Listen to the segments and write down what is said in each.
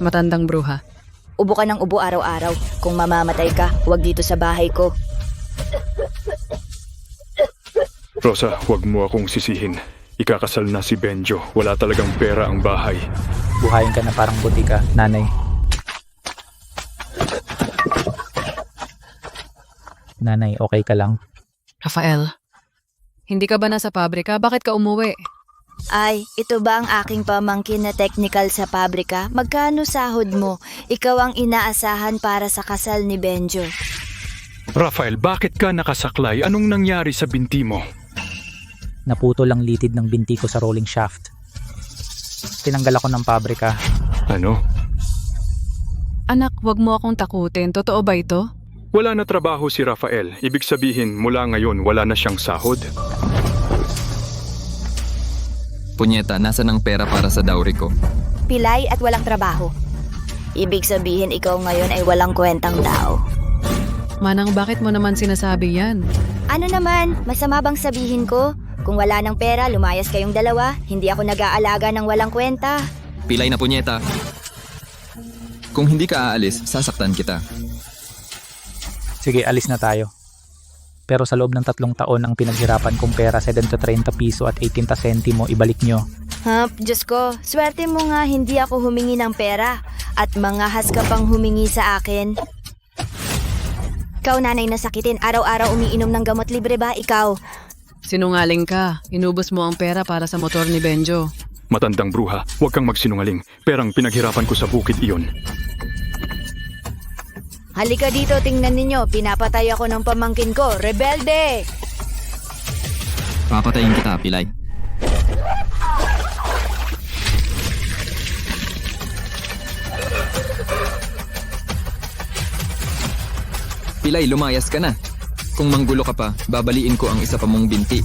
matandang bruha. Ubo ka ng ubo araw-araw. Kung mamamatay ka, huwag dito sa bahay ko. Rosa, huwag mo akong sisihin. Ikakasal na si Benjo. Wala talagang pera ang bahay. Buhayin ka na parang butika, nanay. Nanay, okay ka lang? Rafael, hindi ka ba nasa pabrika? Bakit ka umuwi? Ay, ito ba ang aking pamangkin na technical sa pabrika? Magkano sahod mo? Ikaw ang inaasahan para sa kasal ni Benjo. Rafael, bakit ka nakasaklay? Anong nangyari sa binti mo? Naputol ang litid ng binti ko sa rolling shaft. Tinanggal ako ng pabrika. Ano? Anak, wag mo akong takutin. Totoo ba ito? Wala na trabaho si Rafael. Ibig sabihin, mula ngayon wala na siyang sahod. Punyeta, nasa ng pera para sa dowry ko? Pilay at walang trabaho. Ibig sabihin ikaw ngayon ay walang kwentang tao. Manang, bakit mo naman sinasabi yan? Ano naman, masama bang sabihin ko? Kung wala ng pera, lumayas kayong dalawa. Hindi ako nag-aalaga ng walang kwenta. Pilay na punyeta. Kung hindi ka aalis, sasaktan kita. Sige, alis na tayo. Pero sa loob ng 3 taon ang pinaghirapan kong pera, 730 piso at 80 sentimo, ibalik nyo. Diyos ko, swerte mo nga hindi ako humingi ng pera. At mangahas ka pang humingi sa akin. Ikaw nanay na sakitin, araw-araw umiinom ng gamot, libre ba ikaw? Sinungaling ka. Inubos mo ang pera para sa motor ni Benjo. Matandang bruha, huwag kang magsinungaling. Perang pinaghirapan ko sa bukid iyon. Halika dito, tingnan ninyo, pinapatay ako ng pamangkin ko, rebelde! Papatayin kita, Pilay. Pilay, lumayas ka na. Kung manggulo ka pa, babaliin ko ang isa pa mong binti.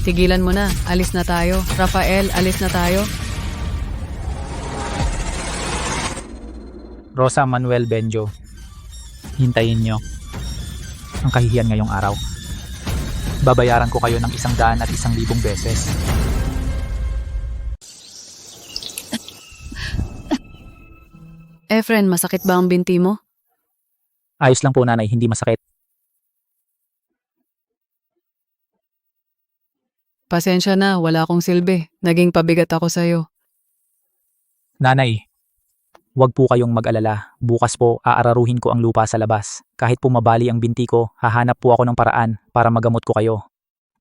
Tigilan mo na. Alis na tayo. Rafael, alis na tayo. Rosa, Manuel, Benjo. Hintayin nyo ang kahihiyan ngayong araw. Babayaran ko kayo ng 100 at 1,000 beses. Efren, masakit ba ang binti mo? Ayos lang po nanay, hindi masakit. Pasensya na, wala akong silbi. Naging pabigat ako sa'yo. Nanay, huwag po kayong mag-alala. Bukas po, aararuhin ko ang lupa sa labas. Kahit po mabali ang binti ko, hahanap po ako ng paraan para magamot ko kayo.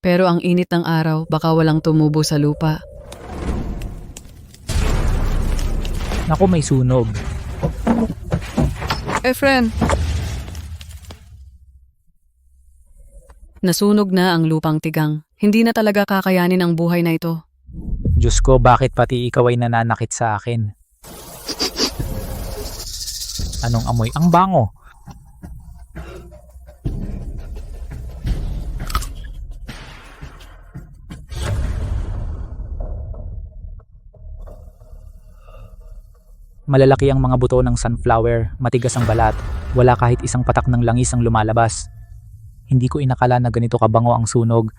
Pero ang init ng araw, baka walang tumubo sa lupa. Naku, may sunog. Efren! Nasunog na ang lupang tigang. Hindi na talaga kakayanin ang buhay na ito. Diyos ko, bakit pati ikaw ay nananakit sa akin? Anong amoy? Ang bango! Malalaki ang mga buto ng sunflower, matigas ang balat, wala kahit isang patak ng langis ang lumalabas. Hindi ko inakala na ganito kabango ang sunog.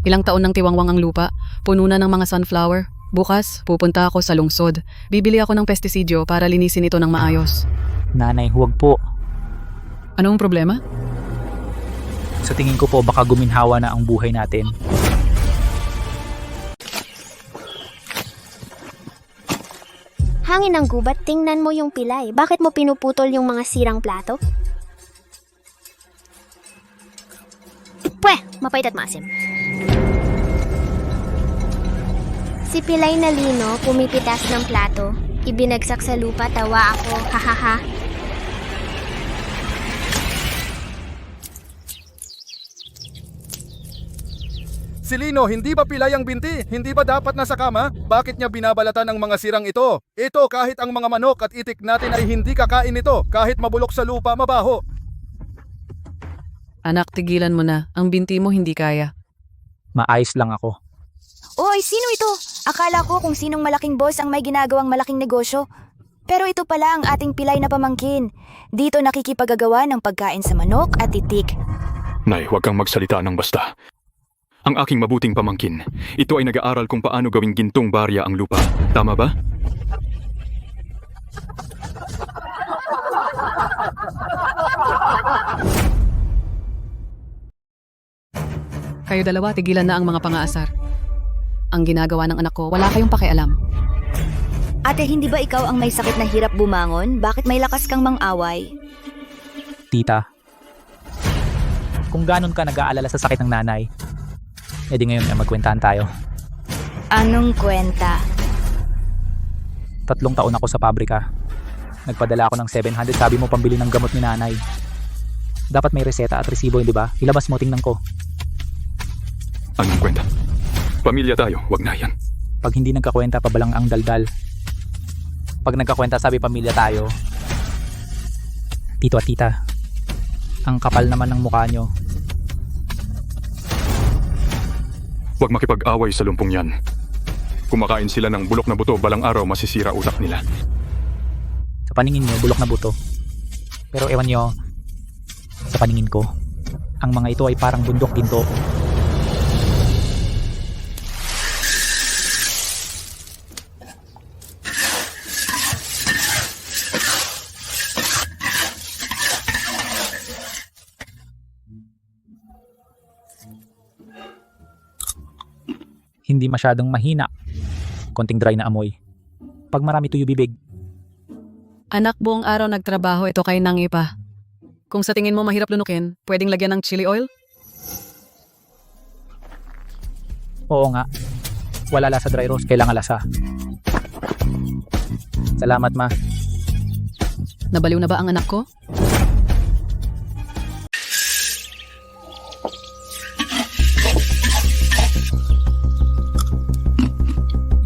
Ilang taon nang tiwangwang ang lupa, puno na ng mga sunflower. Bukas, pupunta ako sa lungsod. Bibili ako ng pestisidyo para linisin ito ng maayos. Nanay, huwag po. Anong problema? Sa tingin ko po baka guminhawa na ang buhay natin. Hangin ng gubat, tingnan mo yung pilay. Bakit mo pinuputol yung mga sirang plato? Pweh! Mapait at maasim. Si Pilay na Lino pumipitas ng plato. Ibinagsak sa lupa, tawa ako, hahaha. Si Lino, hindi ba pilay ang binti? Hindi ba dapat nasa kama? Bakit niya binabalatan ang mga sirang ito? Ito, kahit ang mga manok at itik natin ay hindi kakain ito. Kahit mabulok sa lupa, mabaho. Anak, tigilan mo na. Ang binti mo hindi kaya. Maayos lang ako. Oy, sino ito? Akala ko kung sinong malaking boss ang may ginagawang malaking negosyo. Pero ito pala ang ating pilay na pamangkin. Dito nakikipagagawa ng pagkain sa manok at itik. Nay, huwag kang magsalita ng basta. Ang aking mabuting pamangkin, ito ay nag-aaral kung paano gawing gintong barya ang lupa. Tama ba? Kayo dalawa, tigilan na ang mga pangaasar. Ang ginagawa ng anak ko, wala kayong pakialam. Ate, hindi ba ikaw ang may sakit na hirap bumangon? Bakit may lakas kang mang-away? Tita, kung ganon ka nag-aalala sa sakit ng nanay, edi ngayon ay magkwentaan tayo. Anong kwenta? 3 taon ako sa pabrika. Nagpadala ako ng 700, sabi mo pambili ng gamot ni nanay. Dapat may reseta at resibo, hindi ba? Ilabas mo, tingnan ko. Anong kwenta? Pamilya tayo, wag na yan. Pag hindi nagkakwenta, pabalang ang daldal. Pag nagkakwenta, sabi pamilya tayo. Tito at tita, ang kapal naman ng mukha nyo. Huwag makipag-away sa lumpong yan. Kumakain sila ng bulok na buto, balang araw masisira utak nila. Sa paningin nyo, bulok na buto. Pero ewan nyo, sa paningin ko, ang mga ito ay parang bundok ginto. Hindi masyadong mahina. Konting dry na amoy. Pag marami tuyo bibig, Anak, buong araw nagtrabaho, ito kay nang ipa. Kung sa tingin mo mahirap lunukin, pwedeng lagyan ng chili oil? oo nga. Wala lasa dry roast, kailangan lasa. Salamat, ma. Nabaliw na ba ang anak ko?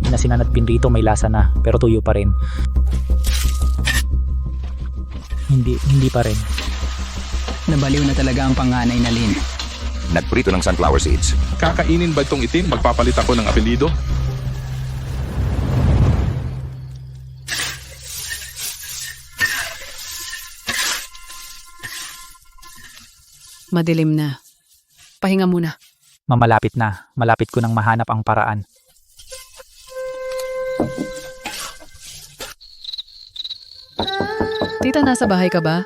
Inasinan at pinrito may lasa na, pero tuyo pa rin. Hindi pa rin. Nabaliw na talaga ang panganay na Lynn. Nagprito ng sunflower seeds. Kakainin ba itong itim? Magpapalit ako ng apelido? Madilim na. Pahinga muna. Mamalapit na. Malapit ko nang mahanap ang paraan. Tita, nasa bahay ka ba?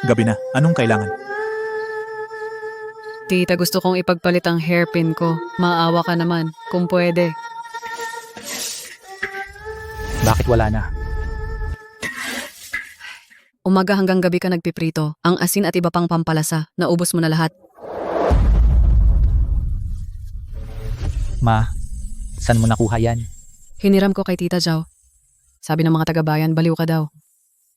Gabi na. Anong kailangan? Tita, gusto kong ipagpalit ang hairpin ko. Maawa ka naman, kung pwede. Bakit wala na? Umaga hanggang gabi ka nagpiprito. Ang asin at iba pang pampalasa. Naubos mo na lahat. Ma, saan mo nakuha yan? Hiniram ko kay Tita Zhao. Sabi ng mga taga-bayan, baliw ka daw.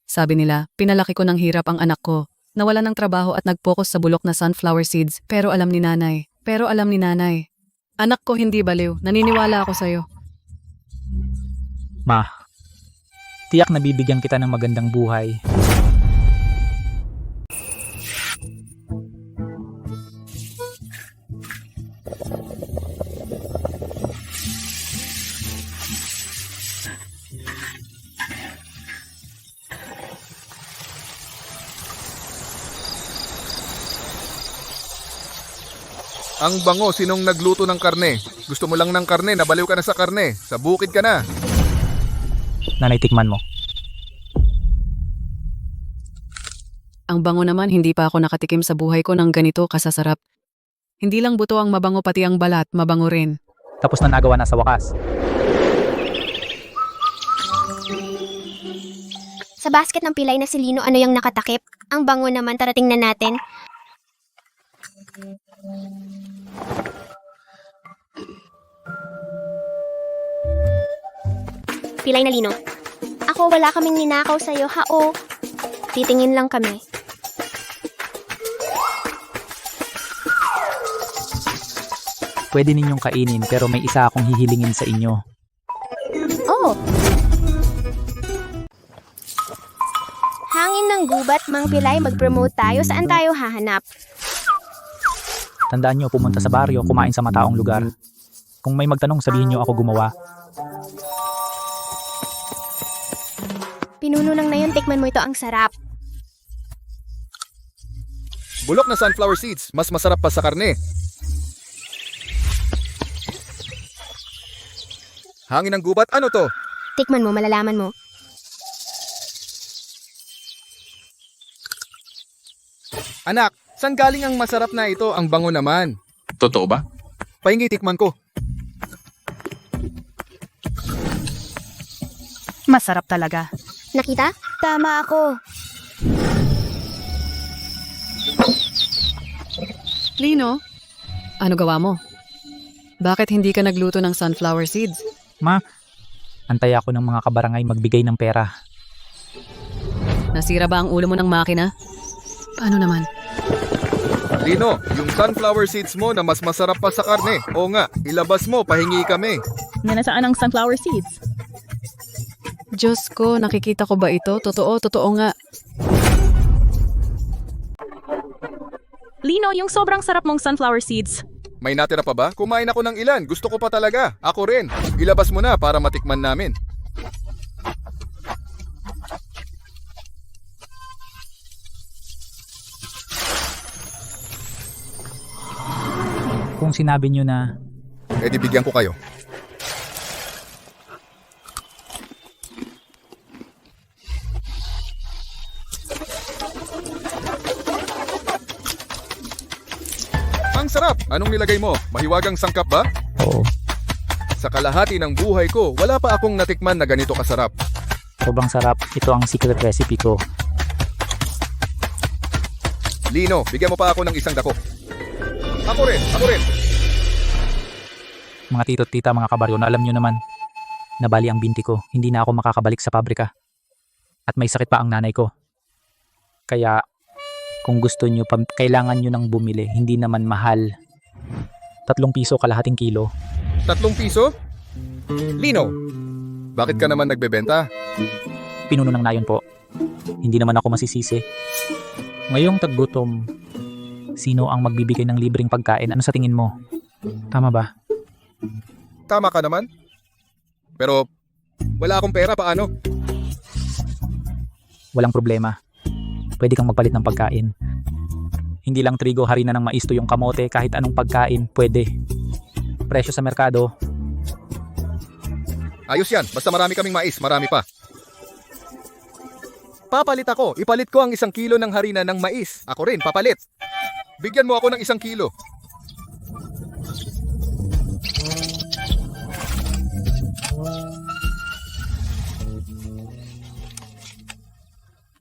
Sabi nila, pinalaki ko ng hirap ang anak ko. Nawala ng trabaho at nag-focus sa bulok na sunflower seeds. Pero alam ni nanay. Anak ko hindi baliw. Naniniwala ako sa'yo. Ma, tiyak na bibigyan kita ng magandang buhay. Ang bango, sinong nagluto ng karne? Gusto mo lang ng karne, nabaliw ka na sa karne. Sa bukid ka na. Nanay, tikman mo. Ang bango naman, hindi pa ako nakatikim sa buhay ko ng ganito kasasarap. Hindi lang buto ang mabango, pati ang balat, mabango rin. Tapos na nagawa na sa wakas. Sa basket ng pilay na si Lino, ano yung nakatakip? Ang bango naman, tara tingnan natin. Pilay na Lino. Ako, wala kaming ninakaw sa'yo, hao. Titingin lang kami. Pwede ninyong kainin pero may isa akong hihilingin sa inyo. Oh! Hangin ng gubat, Mang Pilay, mag-promote tayo. Saan tayo hahanap? Tandaan nyo, pumunta sa baryo, kumain sa mataong lugar. Kung may magtanong, sabihin nyo ako gumawa. Pinuno lang na yun, tikman mo ito, ang sarap. Bulok na sunflower seeds, mas masarap pa sa karne. Hangin ng gubat, ano to? Tikman mo, malalaman mo. Anak, Saan galing ang masarap na ito? Ang bango naman. Totoo ba? Pahingi tikman ko. Masarap talaga. Nakita? Tama ako. Lino, ano gawa mo? Bakit hindi ka nagluto ng sunflower seeds? Ma, antay ako ng mga kabarangay magbigay ng pera. Nasira ba ang ulo mo ng makina? Paano naman? Lino, yung sunflower seeds mo na mas masarap pa sa karne. Oo nga, ilabas mo, pahingi kami. Nasaan ang sunflower seeds? Diyos ko, nakikita ko ba ito? Totoo nga. Lino, yung sobrang sarap mong sunflower seeds. May natira pa ba? Kumain ako ng ilan. Gusto ko pa talaga. Ako rin. Ilabas mo na para matikman namin. Kung sinabi nyo na Eh di bigyan ko kayo. Ang sarap! Anong nilagay mo? Mahiwagang sangkap ba? oo, Sa kalahati ng buhay ko, wala pa akong natikman na ganito kasarap. sobrang sarap. Ito ang secret recipe ko. Lino, bigyan mo pa ako ng isang dako. Ako rin! Mga tito't tita, mga kabaryo, na alam nyo naman, nabali ang binti ko. Hindi na ako makakabalik sa pabrika. At may sakit pa ang nanay ko. Kaya, kung gusto nyo, kailangan nyo nang bumili. Hindi naman mahal. 3 piso kalahating kilo. 3 piso? Lino, bakit ka naman nagbebenta? Pinuno ng nayon po. Hindi naman ako masisisi. Ngayong taggutom, sino ang magbibigay ng libreng pagkain? Ano sa tingin mo? Tama ba? Tama ka naman. Pero, wala akong pera, paano? Walang problema. Pwede kang magpalit ng pagkain. Hindi lang trigo, harina ng mais, yung kamote, kahit anong pagkain, pwede. Presyo sa merkado, Ayos yan, basta marami kaming mais, marami pa. Papalit ako, ipalit ko ang 1 kilo ng harina ng mais. Ako rin, papalit. Bigyan mo ako ng 1 kilo.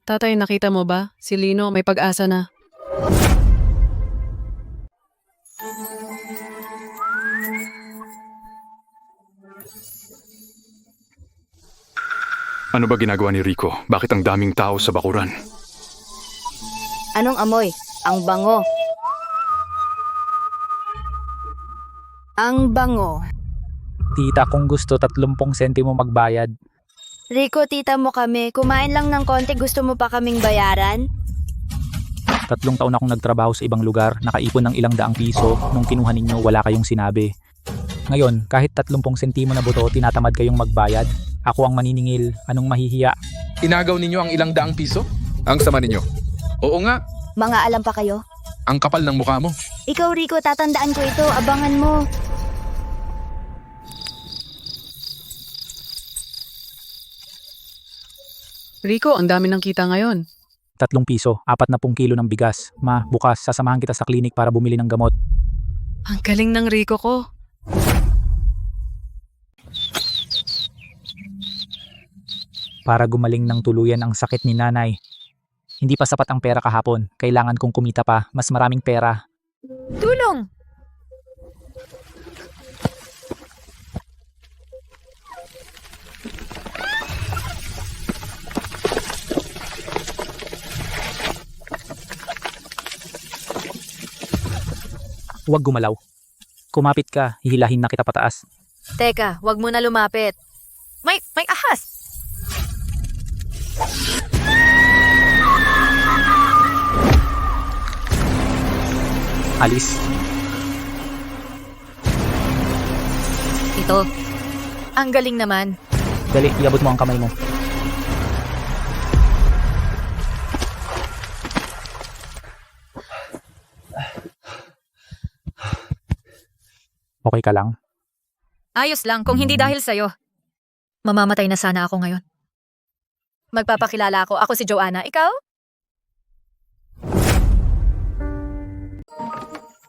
Tatay, nakita mo ba? Si Lino may pag-asa na. Ano ba ginagawa ni Rico? Bakit ang daming tao sa bakuran? Anong amoy? Ang bango. Ang bango. tita, kung gusto 30 sentimo magbayad. Rico, tita mo kami. Kumain lang ng konti, gusto mo pa kaming bayaran? 3 taon akong nagtrabaho sa ibang lugar, nakaipon ng ilang daang piso, nung kinuha ninyo wala kayong sinabi. Ngayon, kahit 30 sentimo na buto, tinatamad kayong magbayad. Ako ang maniningil, anong mahihiya? Inagaw ninyo ang ilang daang piso? Ang sama ninyo. Oo nga, Mga alam pa kayo? ang kapal ng mukha mo. Ikaw, Rico, tatandaan ko ito. Abangan mo. Rico, ang dami ng kita ngayon. 3 piso, 40 kilo ng bigas. Ma, bukas sasamahan kita sa klinik para bumili ng gamot. Ang galing ng Rico ko. Para gumaling ng tuluyan ang sakit ni nanay. Hindi pa sapat ang pera kahapon. Kailangan kong kumita pa. Mas maraming pera. Tulong! Huwag gumalaw. Kumapit ka, hihilahin na kita pataas. Teka, wag mo na lumapit. May ahas! Alis. Ito. Ang galing naman. Dali, iabot mo ang kamay mo. Okay ka lang? Ayos lang, kung hindi dahil sa'yo. Mamamatay na sana ako ngayon. Magpapakilala ako. Ako si Joanna. Ikaw?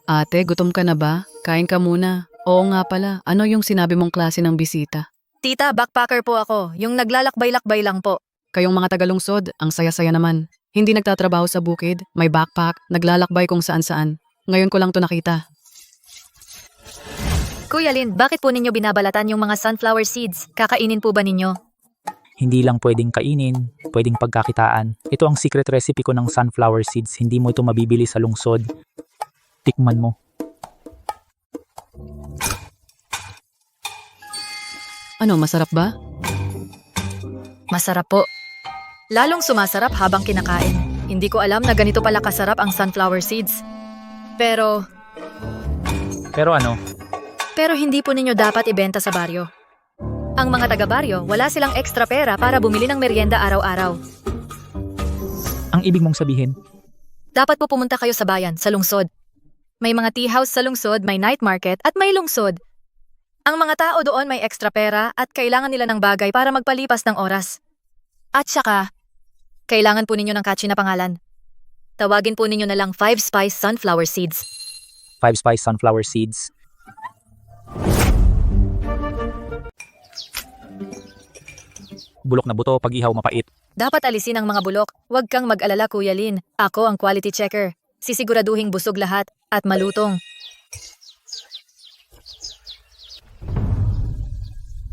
Ate, gutom ka na ba? Kain ka muna. Oo nga pala, ano yung sinabi mong klase ng bisita? Tita, backpacker po ako. Yung naglalakbay-lakbay lang po. Kayong mga tagalungsod, ang saya-saya naman. Hindi nagtatrabaho sa bukid, may backpack, naglalakbay kung saan-saan. Ngayon ko lang to nakita. Kuya Lin, bakit po ninyo binabalatan yung mga sunflower seeds? Kakainin po ba ninyo? Hindi lang pwedeng kainin, pwedeng pagkakitaan. Ito ang secret recipe ko ng sunflower seeds. Hindi mo ito mabibili sa lungsod. Tikman mo. Ano, masarap ba? Masarap po. Lalong sumasarap habang kinakain. Hindi ko alam na ganito pala kasarap ang sunflower seeds. Pero ano? Pero hindi po ninyo dapat ibenta sa baryo. Ang mga taga-baryo, wala silang extra pera para bumili ng merienda araw-araw. Ang ibig mong sabihin? Dapat po pumunta kayo sa bayan, sa lungsod. May mga tea house sa lungsod, may night market, at may lungsod. Ang mga tao doon may extra pera at kailangan nila ng bagay para magpalipas ng oras. At saka, kailangan po ninyo ng catchy na pangalan. Tawagin po ninyo na lang 5 Spice Sunflower Seeds. 5 Spice Sunflower Seeds. Bulok na buto, pag-ihaw mapait. Dapat alisin ang mga bulok. Huwag kang mag-alala, Kuya Lin. Ako ang quality checker. Sisiguraduhing busog lahat at malutong.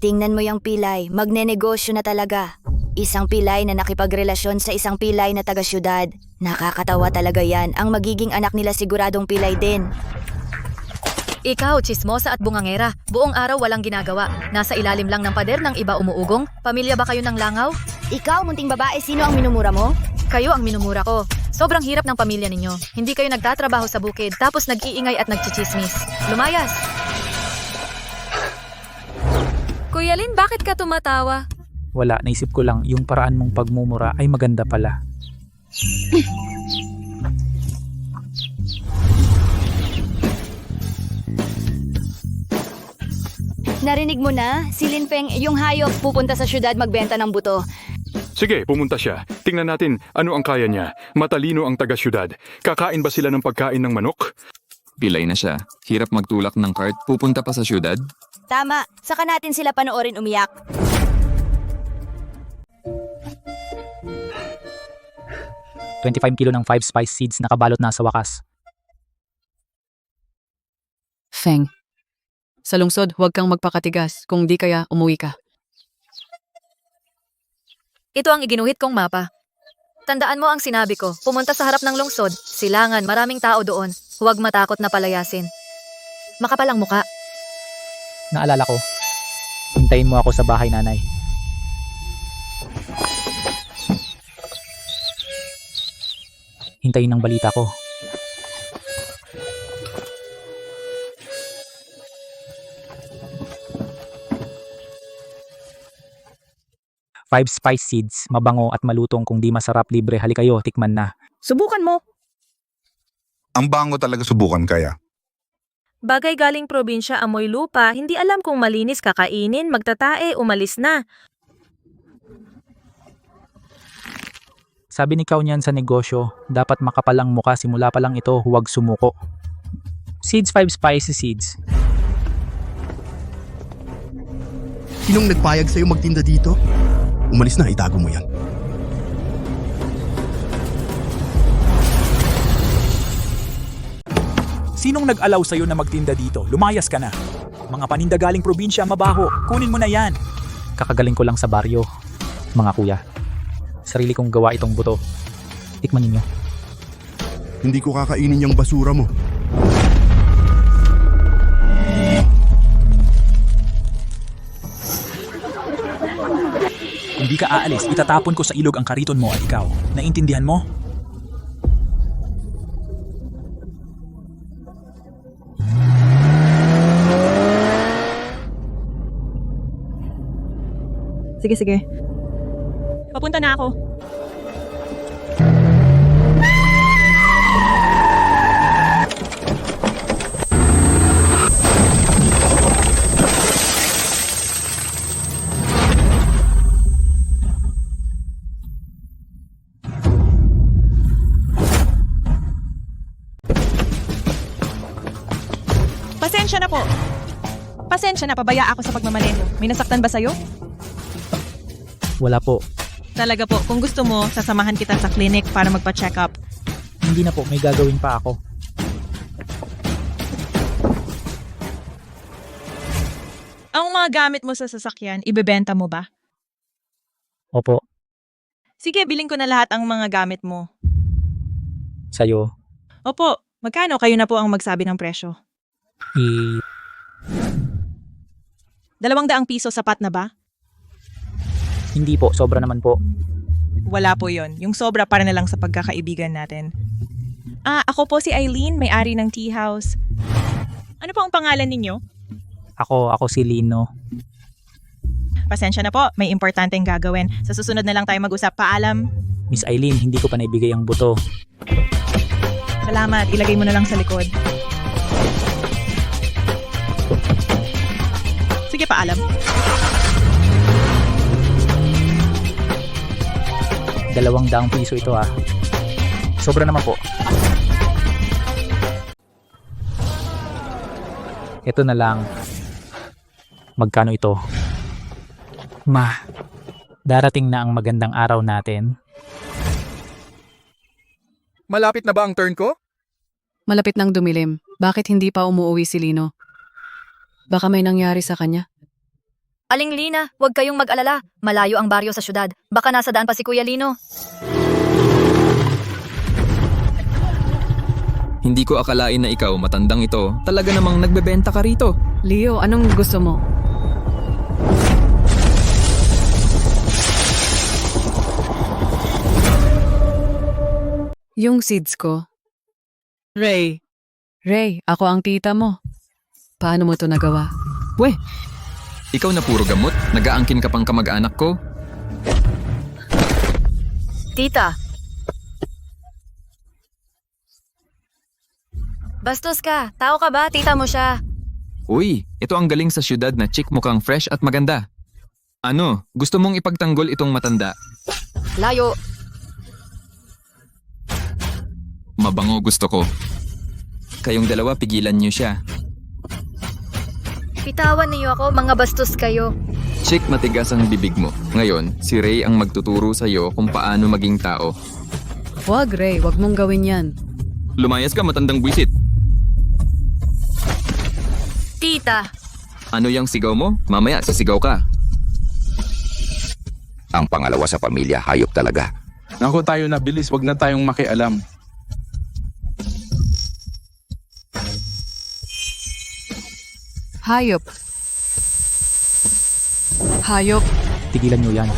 Tingnan mo yung pilay, magnenegosyo na talaga. Isang pilay na nakipagrelasyon sa isang pilay na taga-syudad. Nakakatawa talaga yan. Ang magiging anak nila siguradong pilay din. Ikaw, chismosa at bungangera. Buong araw walang ginagawa. Nasa ilalim lang ng pader ng iba umuugong. Pamilya ba kayo ng langaw? Ikaw, munting babae, sino ang minumura mo? Kayo ang minumura ko. Sobrang hirap ng pamilya ninyo. Hindi kayo nagtatrabaho sa bukid tapos nag-iingay at nagchichismis. Lumayas! Kuya Lin, bakit ka tumatawa? Wala, naisip ko lang, yung paraan mong pagmumura ay maganda pala. Narinig mo na? Si Lin Feng, yung hayop, pupunta sa syudad magbenta ng buto. Sige, pumunta siya. Tingnan natin ano ang kaya niya. Matalino ang taga-syudad. Kakain ba sila ng pagkain ng manok? Pilay na siya. Hirap magtulak ng cart. Pupunta pa sa syudad? Tama, saka natin sila panoorin umiyak. $25 kilo ng 5 spice seeds na kabalot na sa wakas. Feng. Sa lungsod, huwag kang magpakatigas. Kung di kaya, umuwi ka. Ito ang iginuhit kong mapa. Tandaan mo ang sinabi ko. Pumunta sa harap ng lungsod. Silangan, maraming tao doon. Huwag matakot na palayasin. Makapal ang muka. Naalala ko. Hintayin mo ako sa bahay, nanay. Hintayin ang balita ko. Five spice seeds, mabango at malutong. Kung di masarap, libre. Hali kayo, tikman na. Subukan mo. Ang bango talaga, subukan kaya. Bagay galing probinsya, amoy lupa, hindi alam kung malinis kakainin, magtatae, umalis na. Sabi ni Kao niyan sa negosyo, dapat makapalang muka simula pa lang ito, huwag sumuko. Seeds 5 spicy seeds. Sinong nagpayag sa'yo magtinda dito? Umalis na, itago mo yan. Sinong nag-alaw sa'yo na magtinda dito? Lumayas ka na. Mga paninda galing probinsya, mabaho. Kunin mo na yan. Kakagaling ko lang sa baryo, mga kuya. Sarili kong gawa itong buto. Tikman ninyo. Hindi ko kakainin yung basura mo. Kung di ka aalis, itatapon ko sa ilog ang kariton mo at ikaw. Naintindihan mo? Sige. Papunta na ako. Pasensya na po. Pasensya na, pabaya ako sa pagmamaneho. May nasaktan ba sa'yo? Wala po. Talaga po, kung gusto mo, sasamahan kita sa clinic para magpa-check up. Hindi na po, may gagawin pa ako. Ang mga gamit mo sa sasakyan, ibebenta mo ba? Opo, Sige, biling ko na lahat ang mga gamit mo. sa'yo. Opo, magkano kayo na po ang magsabi ng presyo? 200 piso sapat na ba? Hindi po, sobra naman po. Wala po yon. Yung sobra para na lang sa pagkakaibigan natin. Ako po si Eileen, may-ari ng tea house. Ano po ang pangalan ninyo? Ako si Lino. Pasensya na po, may importanteng gagawin. Sa susunod na lang tayo mag-usap. Paalam. Miss Eileen, hindi ko pa naibigay ang buto. Salamat, ilagay mo na lang sa likod. Sige, paalam. ₱200 ito ah. Sobra naman po. Ito na lang. Magkano ito? Darating na ang magandang araw natin. Malapit na ba ang turn ko? Malapit nang dumilim. Bakit hindi pa umuwi si Lino? Baka may nangyari sa kanya. Aling Lina, huwag kayong mag-alala. Malayo ang baryo sa syudad. Baka nasa daan pa si Kuya Lino. Hindi ko akalain na ikaw, matandang ito, talaga namang nagbebenta ka rito. Leo, anong gusto mo? Yung seeds ko. Ray, ako ang tita mo. Paano mo to nagawa? Weh, Ikaw na puro gamot? Nag-aangkin ka pang kamag-anak ko? Tita. Bastos ka. Tao ka ba? Tita mo siya. Uy, ito ang galing sa syudad na chick mukhang fresh at maganda. Ano, gusto mong ipagtanggol itong matanda? Layo. Mabango gusto ko. Kayong dalawa pigilan niyo siya. Bitawan niyo ako, mga bastos kayo. Chick, matigas ang bibig mo. Ngayon, si Ray ang magtuturo sa'yo kung paano maging tao. wag Ray, wag mong gawin yan. Lumayas ka, matandang buwisit. Tita. Ano yung sigaw mo? Mamaya, sisigaw ka. Ang pangalawa sa pamilya, hayop talaga. Naku tayo na, bilis, wag na tayong makialam. Hayop. Hayop. Tigilan nyo yan.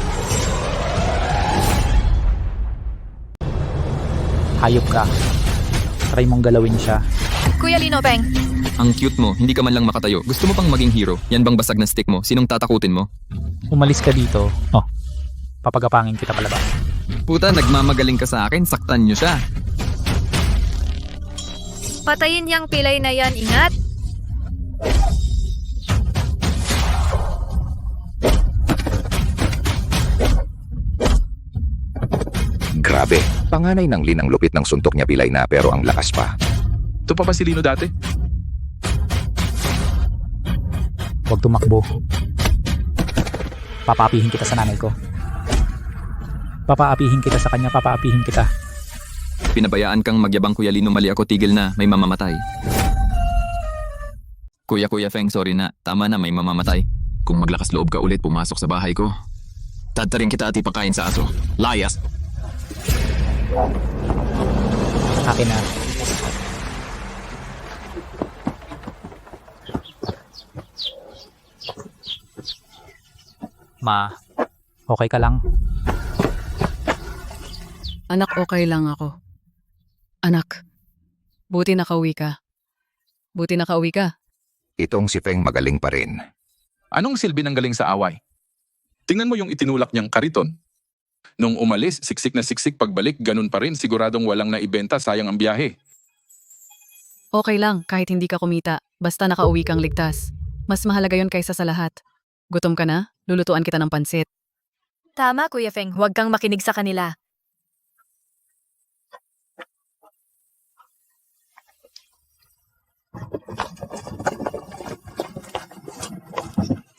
Hayop ka. Try mong galawin siya. Kuya Lino, Peng. Ang cute mo, hindi ka man lang makatayo. Gusto mo pang maging hero? Yan bang basag na stick mo? Sinong tatakutin mo? Umalis ka dito. Oh, papagapangin kita pala ba? Puta, nagmamagaling ka sa akin, saktan niyo siya. Patayin yang pilay na yan, ingat. Grabe. Panganay ng Lin ang lupit ng suntok niya pilay na pero ang lakas pa. Ito pa ba si Lino dati? Huwag tumakbo. Papaapihin kita sa nanay ko. Papaapihin kita sa kanya, papaapihin kita. Pinabayaan kang magyabang Kuya Lino, mali ako, tigil na, may mamamatay. Kuya Feng, sorry na, tama na, may mamamatay. Kung maglakas loob ka ulit, pumasok sa bahay ko. Tatarin kita at ipakain sa aso. Layas! Akin na. Ma, okay ka lang? Anak, okay lang ako. Anak, buti nakauwi ka. Buti nakauwi ka. Itong si Feng magaling pa rin. Anong silbi ng galing sa away? Tingnan mo yung itinulak niyang kariton. Nung umalis, siksik na siksik, pagbalik, ganun pa rin, siguradong walang naibenta, sayang ang biyahe. Okay lang, kahit hindi ka kumita. Basta nakauwi kang ligtas. Mas mahalaga yon kaysa sa lahat. Gutom ka na? Lulutuan kita ng pansit. Tama, Kuya Feng. Huwag kang makinig sa kanila.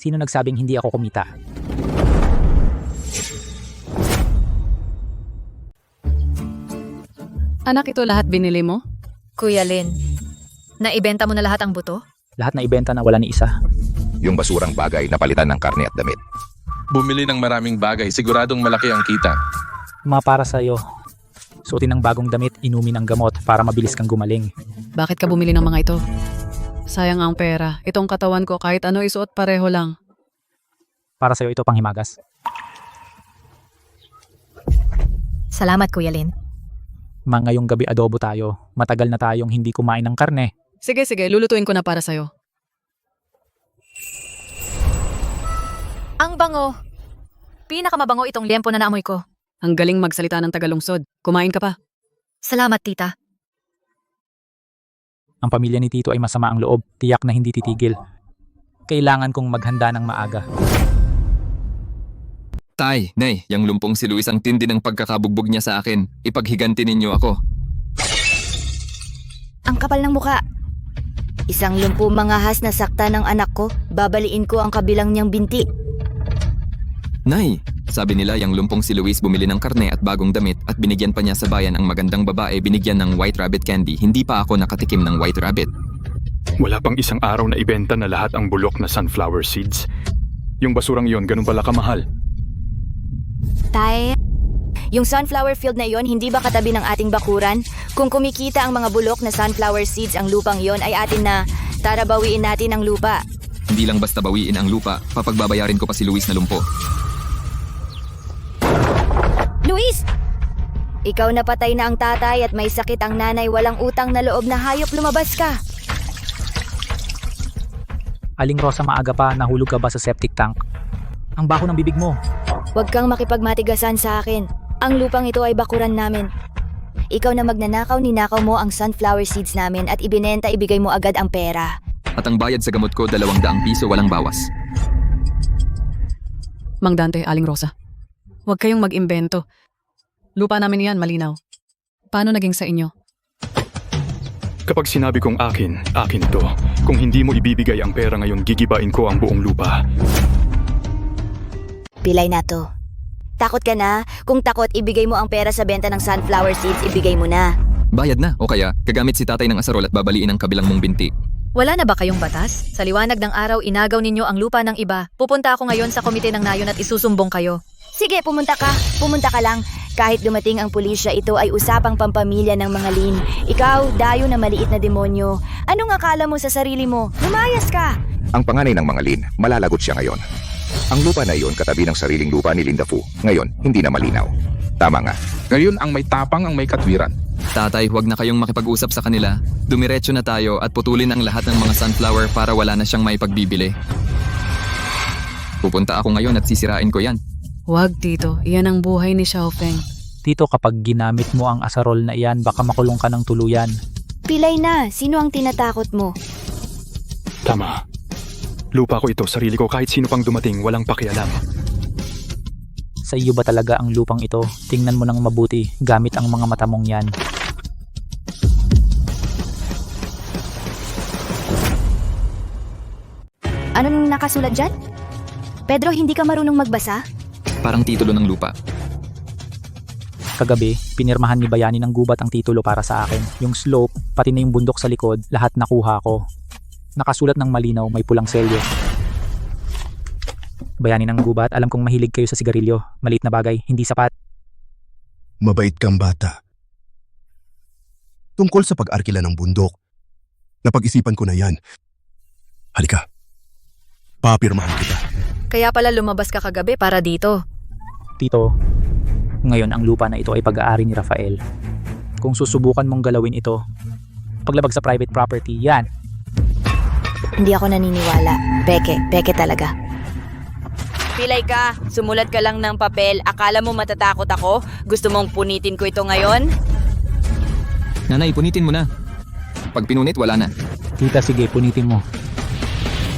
Sino nagsabing hindi ako kumita? Anak, ito lahat binili mo? Kuya Lin, naibenta mo na lahat ang buto? Lahat na ibenta na wala ni isa. Yung basurang bagay na palitan ng karne at damit. Bumili ng maraming bagay, siguradong malaki ang kita. Mga para sa'yo. Suotin ng bagong damit, inumin ng gamot para mabilis kang gumaling. Bakit ka bumili ng mga ito? Sayang ang pera. Itong katawan ko kahit ano isuot pareho lang. Para sa'yo ito panghimagas. Salamat, Kuya Lin. Ngayong gabi adobo tayo. Matagal na tayong hindi kumain ng karne. Sige, lulutuin ko na para sa'yo. Ang bango! Pinakamabango itong liempo na naamoy ko. Ang galing magsalita ng Tagalungsod. Kumain ka pa. Salamat, tita. Ang pamilya ni Tito ay masama ang loob. Tiyak na hindi titigil. Kailangan kong maghanda ng maaga. Tay, Nay, yang lumpong si Luis ang tindi ng pagkakabugbog niya sa akin. Ipaghiganti ninyo ako. Ang kapal ng muka. Isang lumpo mangahas na sakta ng anak ko, babaliin ko ang kabilang niyang binti. Nay, sabi nila yang lumpong si Luis bumili ng karne at bagong damit at binigyan pa niya sa bayan ang magandang babae binigyan ng white rabbit candy. Hindi pa ako nakatikim ng white rabbit. Wala pang isang araw na ibenta na lahat ang bulok na sunflower seeds. Yung basurang yon, ganun pala kamahal. Tay, yung sunflower field na yon hindi ba katabi ng ating bakuran? Kung kumikita ang mga bulok na sunflower seeds ang lupang yon ay atin na. Tara bawiin natin ang lupa. Hindi lang basta bawiin ang lupa, papagbabayarin ko pa si Luis na lumpo. Luis! Ikaw napatay na ang tatay at may sakit ang nanay, walang utang na loob na hayop, lumabas ka! Aling Rosa, maaga pa, nahulog ka ba sa septic tank? Ang baho ng bibig mo. Huwag kang makipagmatigasan sa akin. Ang lupang ito ay bakuran namin. Ikaw na magnanakaw, ninakaw mo ang sunflower seeds namin at ibinenta, ibigay mo agad ang pera. At ang bayad sa gamot ko, 200 piso, walang bawas. Mang Dante, Aling Rosa. Huwag kayong mag-imbento. Lupa namin yan, malinaw. Paano naging sa inyo? Kapag sinabi kong akin, akin to. Kung hindi mo ibibigay ang pera ngayon, gigibain ko ang buong lupa. Pilay na to. Takot ka na? Kung takot, ibigay mo ang pera sa benta ng sunflower seeds, ibigay mo na. Bayad na, o kaya gagamit si tatay ng asarol at babaliin ang kabilang mong binti. Wala na ba kayong batas? Sa liwanag ng araw, inagaw ninyo ang lupa ng iba. Pupunta ako ngayon sa komite ng nayon at isusumbong kayo. Sige, pumunta ka. Pumunta ka lang. Kahit dumating ang pulisya, ito ay usapang pampamilya ng mga Lin. Ikaw, dayo na maliit na demonyo. Anong akala mo sa sarili mo? Lumayas ka! Ang panganay ng mga Lin, malalagot siya ngayon. Ang lupa na iyon katabi ng sariling lupa ni Linda Fu. Ngayon, hindi na malinaw. Tama nga. Ngayon ang may tapang ang may katwiran. Tatay, huwag na kayong makipag-usap sa kanila. Dumiretso na tayo at putulin ang lahat ng mga sunflower para wala na siyang may pagbibili. Pupunta ako ngayon at sisirain ko yan. Huwag, Tito. Iyan ang buhay ni Xiaofeng. Tito, kapag ginamit mo ang asarol na iyan, baka makulong ka ng tuluyan. Pilay na. Sino ang tinatakot mo? Tama. Lupa ko ito, sarili ko, kahit sino pang dumating, walang pakialam. Sa iyo ba talaga ang lupang ito? Tingnan mo ng mabuti, gamit ang mga mata mong yan. Anong nakasulat dyan? Pedro, hindi ka marunong magbasa? Parang titulo ng lupa. Kagabi, pinirmahan ni Bayani ng gubat ang titulo para sa akin. Yung slope, pati na yung bundok sa likod, lahat nakuha ko. Nakasulat ng malinaw, may pulang selyo. Bayani ng gubat, alam kong mahilig kayo sa sigarilyo. Maliit na bagay, hindi sapat. Mabait kang bata. Tungkol sa pag-arkila ng bundok, napag-isipan ko na yan. Halika, papirmahan kita. Kaya pala lumabas ka kagabi para dito. Tito, ngayon ang lupa na ito ay pag-aari ni Rafael. Kung susubukan mong galawin ito, paglabag sa private property, yan. Hindi ako naniniwala. Peke talaga. Pilay ka, sumulat ka lang ng papel. Akala mo matatakot ako? Gusto mong punitin ko ito ngayon? Nanay, punitin mo na. Pag pinunit, wala na. Tita, sige, punitin mo.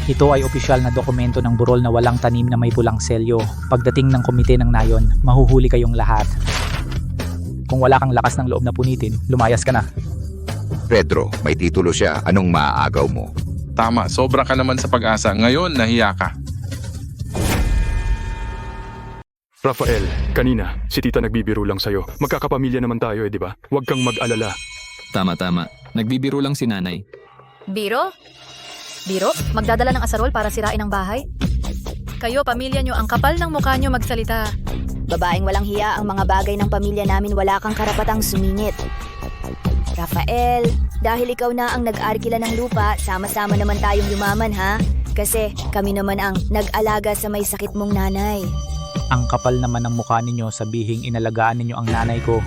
Ito ay opisyal na dokumento ng burol na walang tanim na may pulang selyo. Pagdating ng komite ng nayon, mahuhuli kayong lahat. Kung wala kang lakas ng loob na punitin, lumayas ka na. Pedro, may titulo siya. Anong maaagaw mo? Tama, sobra ka naman sa pag-asa. Ngayon, nahiya ka. Rafael, kanina, si tita nagbibiro lang sa'yo. Magkakapamilya naman tayo di ba? Huwag kang mag-alala. Tama. Nagbibiro lang si nanay. Biro? Biro? Magdadala ng asarol para sirain ang bahay? Kayo, pamilya nyo, ang kapal ng mukha nyo magsalita. Babaeng walang hiya ang mga bagay ng pamilya namin, wala kang karapatang sumingit. Rafael, dahil ikaw na ang nag-arkila ng lupa, sama-sama naman tayong yumaman ha? Kasi kami naman ang nag-alaga sa may sakit mong nanay. Ang kapal naman ng mukha ninyo sabihing inalagaan ninyo ang nanay ko.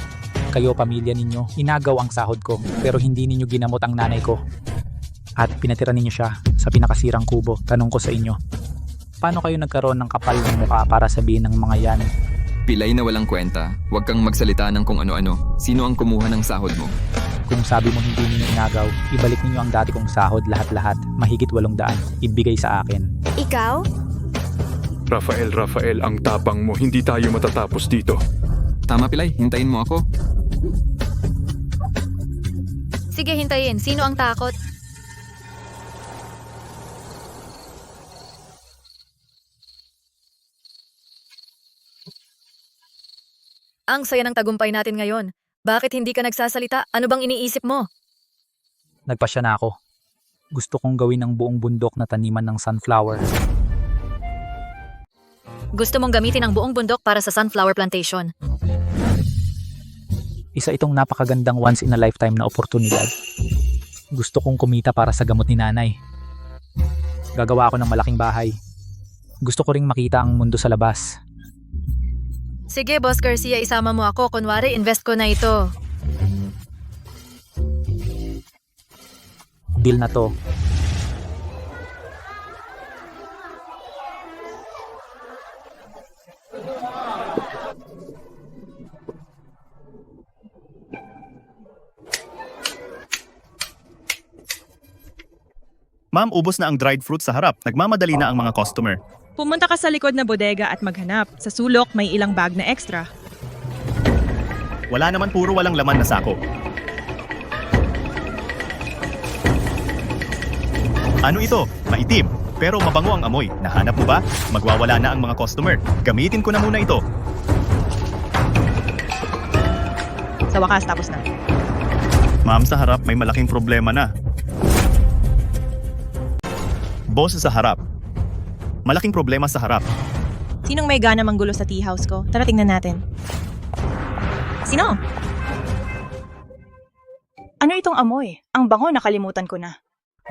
Kayo, pamilya ninyo, inagaw ang sahod ko, pero hindi ninyo ginamot ang nanay ko. At pinatira ninyo siya sa pinakasirang kubo. Tanong ko sa inyo, paano kayo nagkaroon ng kapal ng mukha para sabihin ng mga yan? Pilay na walang kwenta. Huwag kang magsalita ng kung ano-ano. Sino ang kumuha ng sahod mo? Kung sabi mo hindi ninyo inagaw, ibalik ninyo ang dati kong sahod lahat-lahat, mahigit 800, ibigay sa akin. Ikaw? Rafael, ang tapang mo. Hindi tayo matatapos dito. Tama, Pilay. Hintayin mo ako. Sige, hintayin. Sino ang takot? Ang saya ng tagumpay natin ngayon. Bakit hindi ka nagsasalita? Ano bang iniisip mo? Nagpasya na ako. Gusto kong gawin ang buong bundok na taniman ng sunflower. Gusto mong gamitin ang buong bundok para sa sunflower plantation. Isa itong napakagandang once-in-a-lifetime na oportunidad. Gusto kong kumita para sa gamot ni nanay. Gagawa ako ng malaking bahay. Gusto ko ring makita ang mundo sa labas. Sige, Boss Garcia, isama mo ako. Kunwari, invest ko na ito. Deal na to. Ma'am, ubos na ang dried fruit sa harap. Nagmamadali na ang mga customer. Pumunta ka sa likod na bodega at maghanap. Sa sulok, may ilang bag na extra. Wala naman, puro walang laman na sako. Ano ito? Maitim. Pero mabango ang amoy. Nahanap mo ba? Magwawala na ang mga customer. Gamitin ko na muna ito. Sa wakas, tapos na. Ma'am, sa harap may malaking problema na. Boss sa harap. Malaking problema sa harap. Sinong may gana manggulo sa tea house ko? Tara, tingnan natin. Sino? Ano itong amoy? Ang bango, nakalimutan ko na.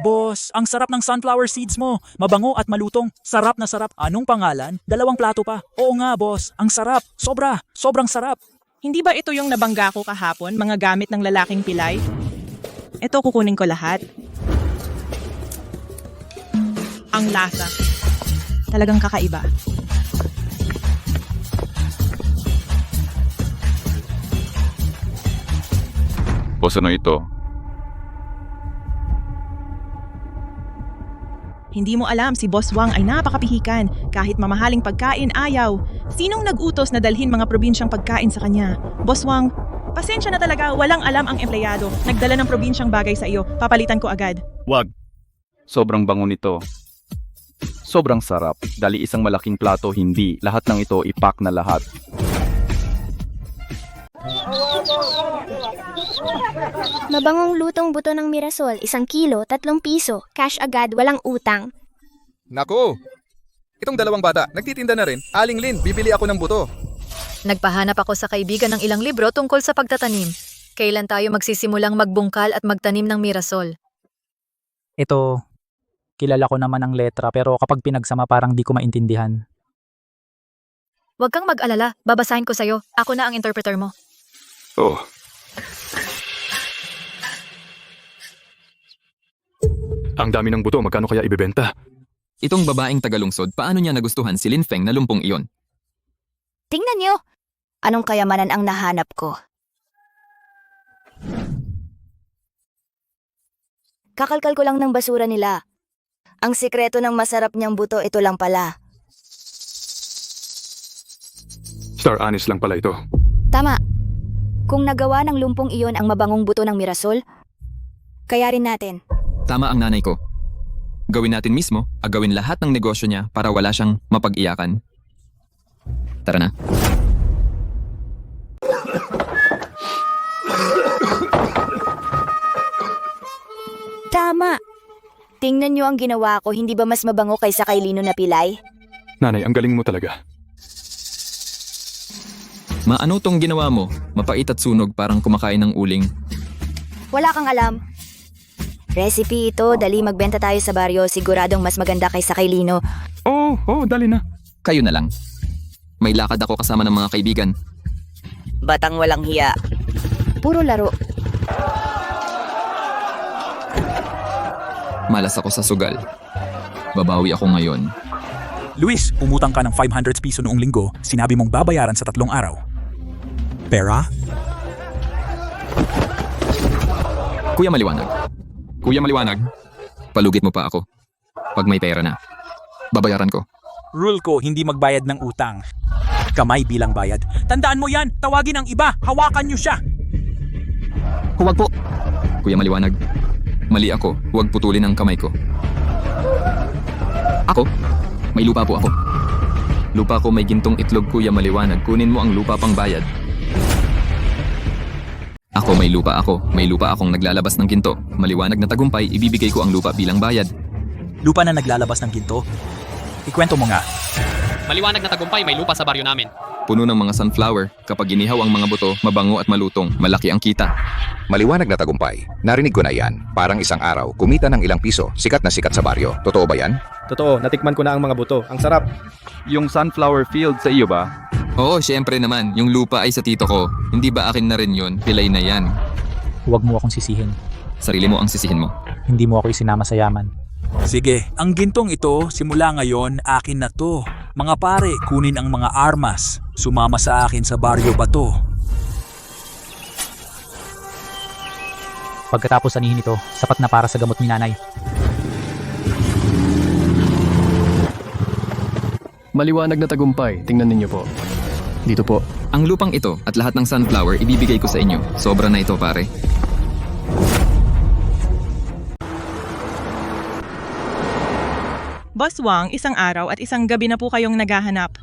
Boss, ang sarap ng sunflower seeds mo. Mabango at malutong. Sarap na sarap. Anong pangalan? 2 plato pa. Oo nga, boss. Ang sarap. Sobrang sarap. Hindi ba ito yung nabangga ko kahapon, mga gamit ng lalaking pilay? Ito, kukunin ko lahat. Ang lasa. Talagang kakaiba. Boss, ano ito? Hindi mo alam, si Boss Wang ay napakapihikan. Kahit mamahaling pagkain, ayaw. Sinong nag-utos na dalhin mga probinsyang pagkain sa kanya? Boss Wang, pasensya na talaga, walang alam ang empleyado. Nagdala ng probinsyang bagay sa iyo, papalitan ko agad. Wag. Sobrang bango nito. Sobrang sarap. Dali isang malaking plato, hindi. Lahat ng ito, ipak na lahat. Mabangong lutong buto ng mirasol, 1 kilo, 3 piso. Cash agad, walang utang. Naku! Itong dalawang bata, nagtitinda na rin. Aling Lin, bibili ako ng buto. Nagpahanap ako sa kaibigan ng ilang libro tungkol sa pagtatanim. Kailan tayo magsisimulang magbungkal at magtanim ng mirasol? Ito, kilala ko naman ang letra pero kapag pinagsama parang di ko maintindihan. Huwag kang mag-alala, babasahin ko sa'yo. Ako na ang interpreter mo. Oh. Ang dami ng buto, magkano kaya ibebenta? Itong babaeng tagalungsod, paano niya nagustuhan si Lin Feng na lumpong iyon? Tingnan niyo! Anong kayamanan ang nahanap ko? Kakalkal ko lang ng basura nila. Ang sikreto ng masarap niyang buto, ito lang pala. Star anise lang pala ito. Tama. Kung nagawa ng lumpong iyon ang mabangong buto ng mirasol, kaya rin natin. Tama ang nanay ko. Gawin natin mismo, agawin lahat ng negosyo niya para wala siyang mapag-iyakan. Tara na. Tama. Tingnan nyo ang ginawa ko, hindi ba mas mabango kaysa kay Lino na pilay? Nanay, ang galing mo talaga. Maano tong ginawa mo? Mapait at sunog parang kumakain ng uling. Wala kang alam. Recipe ito, dali magbenta tayo sa baryo, siguradong mas maganda kaysa kay Lino. Oo, dali na. Kayo na lang. May lakad ako kasama ng mga kaibigan. Batang walang hiya. Puro laro. Malas ako sa sugal. Babawi ako ngayon. Luis, umutang ka ng 500 piso noong linggo, sinabi mong babayaran sa 3 araw. Pera? Kuya Maliwanag. Kuya Maliwanag. Palugit mo pa ako. Pag may pera na. Babayaran ko. Rule ko, hindi magbayad ng utang. Kamay bilang bayad. Tandaan mo yan, tawagin ang iba, hawakan niyo siya. Huwag po. Kuya Maliwanag. Mali ako. Huwag putulin ang kamay ko. Ako? May lupa po ako. Lupa ko may gintong itlog, Kuya Maliwanag. Kunin mo ang lupa pang bayad. Ako may lupa ako. May lupa akong naglalabas ng ginto. Maliwanag na tagumpay, ibibigay ko ang lupa bilang bayad. Lupa na naglalabas ng ginto? Ikwento mo nga. Maliwanag na tagumpay, may lupa sa baryo namin. Puno ng mga sunflower. Kapag inihaw ang mga buto, mabango at malutong. Malaki ang kita. Maliwanag na tagumpay. Narinig ko na yan. Parang isang araw, kumita ng ilang piso. Sikat na sikat sa baryo. Totoo ba yan? Totoo, natikman ko na ang mga buto. Ang sarap. Yung sunflower field sa iyo ba? Oo, syempre naman. Yung lupa ay sa tito ko. Hindi ba akin na rin yun? Pilay na yan. Huwag mo akong sisihin. Sarili mo ang sisihin mo. Hindi mo ako isinama sa yaman. Sige, ang gintong ito, simula ngayon, akin na to. Mga pare, kunin ang mga armas. Sumama sa akin sa baryo Bato. Pagkatapos anihin ito, sapat na para sa gamot ni nanay. Maliwanag na tagumpay, tingnan ninyo po. Dito po. Ang lupang ito at lahat ng sunflower ibibigay ko sa inyo. Sobra na ito, pare. Boss Wang, isang araw at isang gabi na po kayong naghahanap.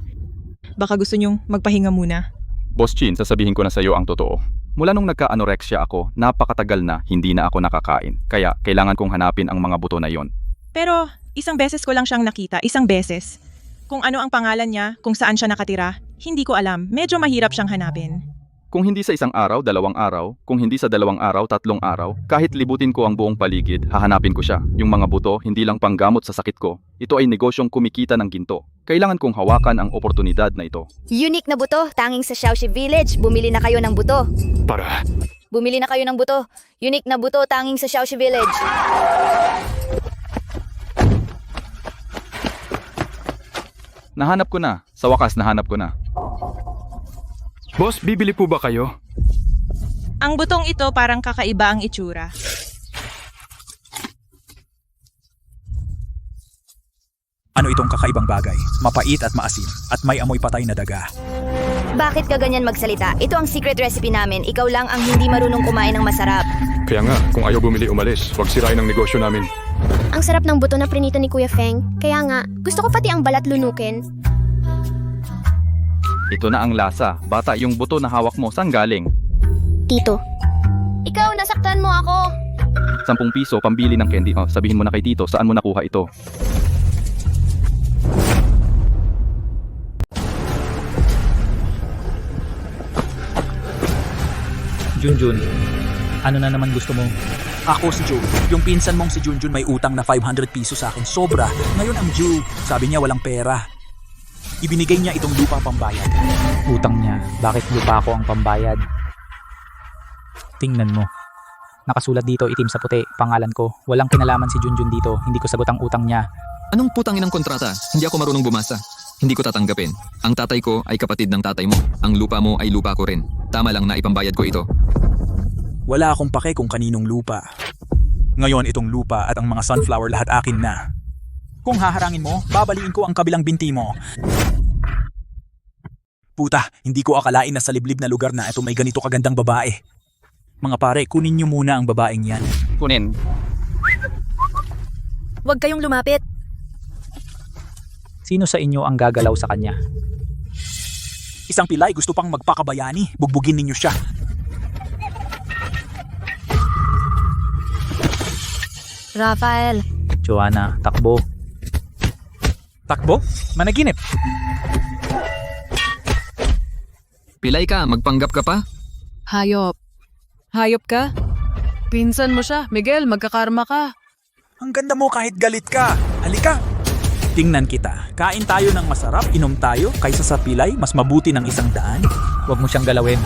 Baka gusto nyong magpahinga muna. Boss Chin, sasabihin ko na sa iyo ang totoo. Mula nung nagka-anorexia ako, napakatagal na hindi na ako nakakain. Kaya kailangan kong hanapin ang mga buto na yon. Pero isang beses ko lang siyang nakita, isang beses. Kung ano ang pangalan niya, kung saan siya nakatira, hindi ko alam. Medyo mahirap siyang hanapin. Kung hindi sa isang araw, 2 araw, kung hindi sa 2 araw, 3 araw, kahit libutin ko ang buong paligid, hahanapin ko siya. Yung mga buto, hindi lang panggamot sa sakit ko. Ito ay negosyong kumikita ng ginto. Kailangan kong hawakan ang oportunidad na ito. Unique na buto, tanging sa Xiaoxi Village. Bumili na kayo ng buto. Para. Bumili na kayo ng buto. Unique na buto, tanging sa Xiaoxi Village. Nahanap ko na. Sa wakas, nahanap ko na. Boss, bibili po ba kayo? Ang butong ito parang kakaiba ang itsura. Ano itong kakaibang bagay? Mapait at maasim, at may amoy patay na daga. Bakit ka ganyan magsalita? Ito ang secret recipe namin. Ikaw lang ang hindi marunong kumain ng masarap. Kaya nga, kung ayaw bumili umalis, huwag sirain ang negosyo namin. Ang sarap ng buto na prinito ni Kuya Feng. Kaya nga, gusto ko pati ang balat lunukin. Ito na ang lasa. Bata, yung buto na hawak mo, saan galing? Tito. Ikaw, nasaktan mo ako. 10 piso, pambili ng candy. Oh, sabihin mo na kay Tito, saan mo nakuha ito? Junjun, ano na naman gusto mo? Ako si Joe. Yung pinsan mong si Junjun may utang na 500 piso sa akin. Sobra. Ngayon ang Joe. Sabi niya walang pera. Ibinigay niya itong lupa pambayad. Utang niya. Bakit lupa ko ang pambayad? Tingnan mo. Nakasulat dito itim sa puti, pangalan ko. Walang kinalaman si Junjun dito. Hindi ko sagot ang utang niya. Anong putang inang kontrata? Hindi ako marunong bumasa. Hindi ko tatanggapin. Ang tatay ko ay kapatid ng tatay mo. Ang lupa mo ay lupa ko rin. Tama lang na ipambayad ko ito. Wala akong pake kung kaninong lupa. Ngayon itong lupa at ang mga sunflower lahat akin na. Kung haharangin mo, babaliin ko ang kabilang binti mo. Puta, hindi ko akalain na sa liblib na lugar na ito may ganito kagandang babae. Mga pare, kunin niyo muna ang babaeng yan. Kunin. Huwag kayong lumapit. Sino sa inyo ang gagalaw sa kanya? Isang pilay gusto pang magpakabayani. Bugbugin ninyo siya. Rafael, Joanna, takbo. Takbo? Managinip. Pilay ka, magpanggap ka pa? Hayop. Hayop ka? Pinsan mo siya. Miguel, magkakarma ka. Ang ganda mo kahit galit ka. Halika. Tingnan kita. Kain tayo ng masarap, inom tayo, kaysa sa pilay, mas mabuti ng 100. Huwag mo siyang galawin.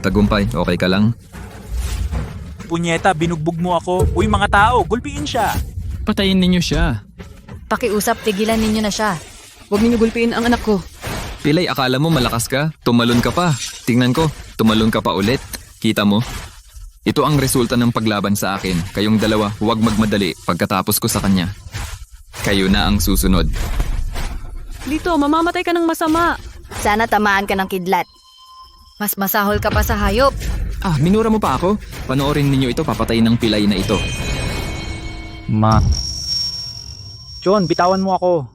Tagumpay, okay ka lang? Punyeta, binugbog mo ako. Uy mga tao, gulpiin siya. Patayin ninyo siya. pakiusap, tigilan ninyo na siya. Huwag ninyo gulpiin ang anak ko. Pilay, akala mo malakas ka? Tumalon ka pa. Tingnan ko, tumalon ka pa ulit. Kita mo? Ito ang resulta ng paglaban sa akin. Kayong dalawa, huwag magmadali pagkatapos ko sa kanya. Kayo na ang susunod. Lito, mamamatay ka ng masama. Sana tamaan ka ng kidlat. Mas masahol ka pa sa hayop. Ah, minura mo pa ako? Panoorin ninyo ito, papatayin ng pilay na ito. John, bitawan mo ako.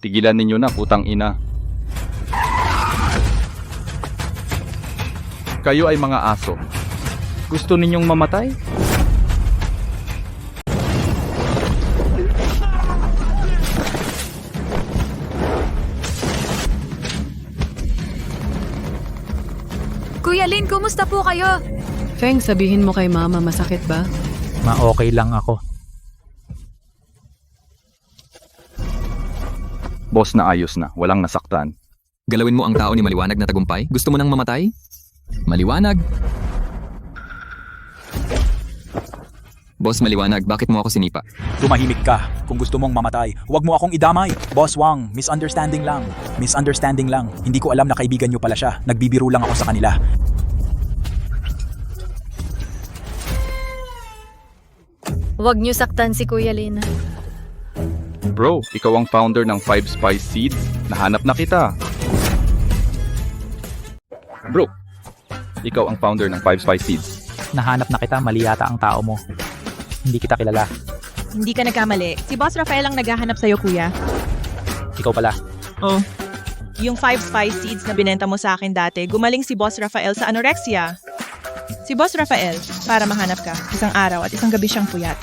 Tigilan ninyo na, putang ina. Kayo ay mga aso. Gusto ninyong mamatay? Kuya Lin, kumusta po kayo? Feng, sabihin mo kay mama, masakit ba? Ma-okay lang ako. Boss, na ayos na. Walang nasaktan. Galawin mo ang tao ni Maliwanag na tagumpay? Gusto mo nang mamatay? Maliwanag. Boss Maliwanag, bakit mo ako sinipa? Tumahimik ka. Kung gusto mong mamatay, huwag mo akong idamay. Boss Wang, misunderstanding lang. Misunderstanding lang. Hindi ko alam na kaibigan nyo pala siya. Nagbibiro lang ako sa kanila. Huwag niyo saktan si Kuya Lin. Bro, ikaw ang founder ng 5 Spice Seeds. Nahanap na kita. Bro, ikaw ang founder ng 5 Spice Seeds. Nahanap na kita, mali yata ang tao mo. Hindi kita kilala. Hindi ka nagkamali. Si Boss Rafael ang naghahanap sa'yo, kuya. Ikaw pala. Oh. Yung 5 spice seeds na binenta mo sa akin dati, gumaling si Boss Rafael sa anorexia. Si Boss Rafael, para mahanap ka, isang araw at isang gabi siyang puyat.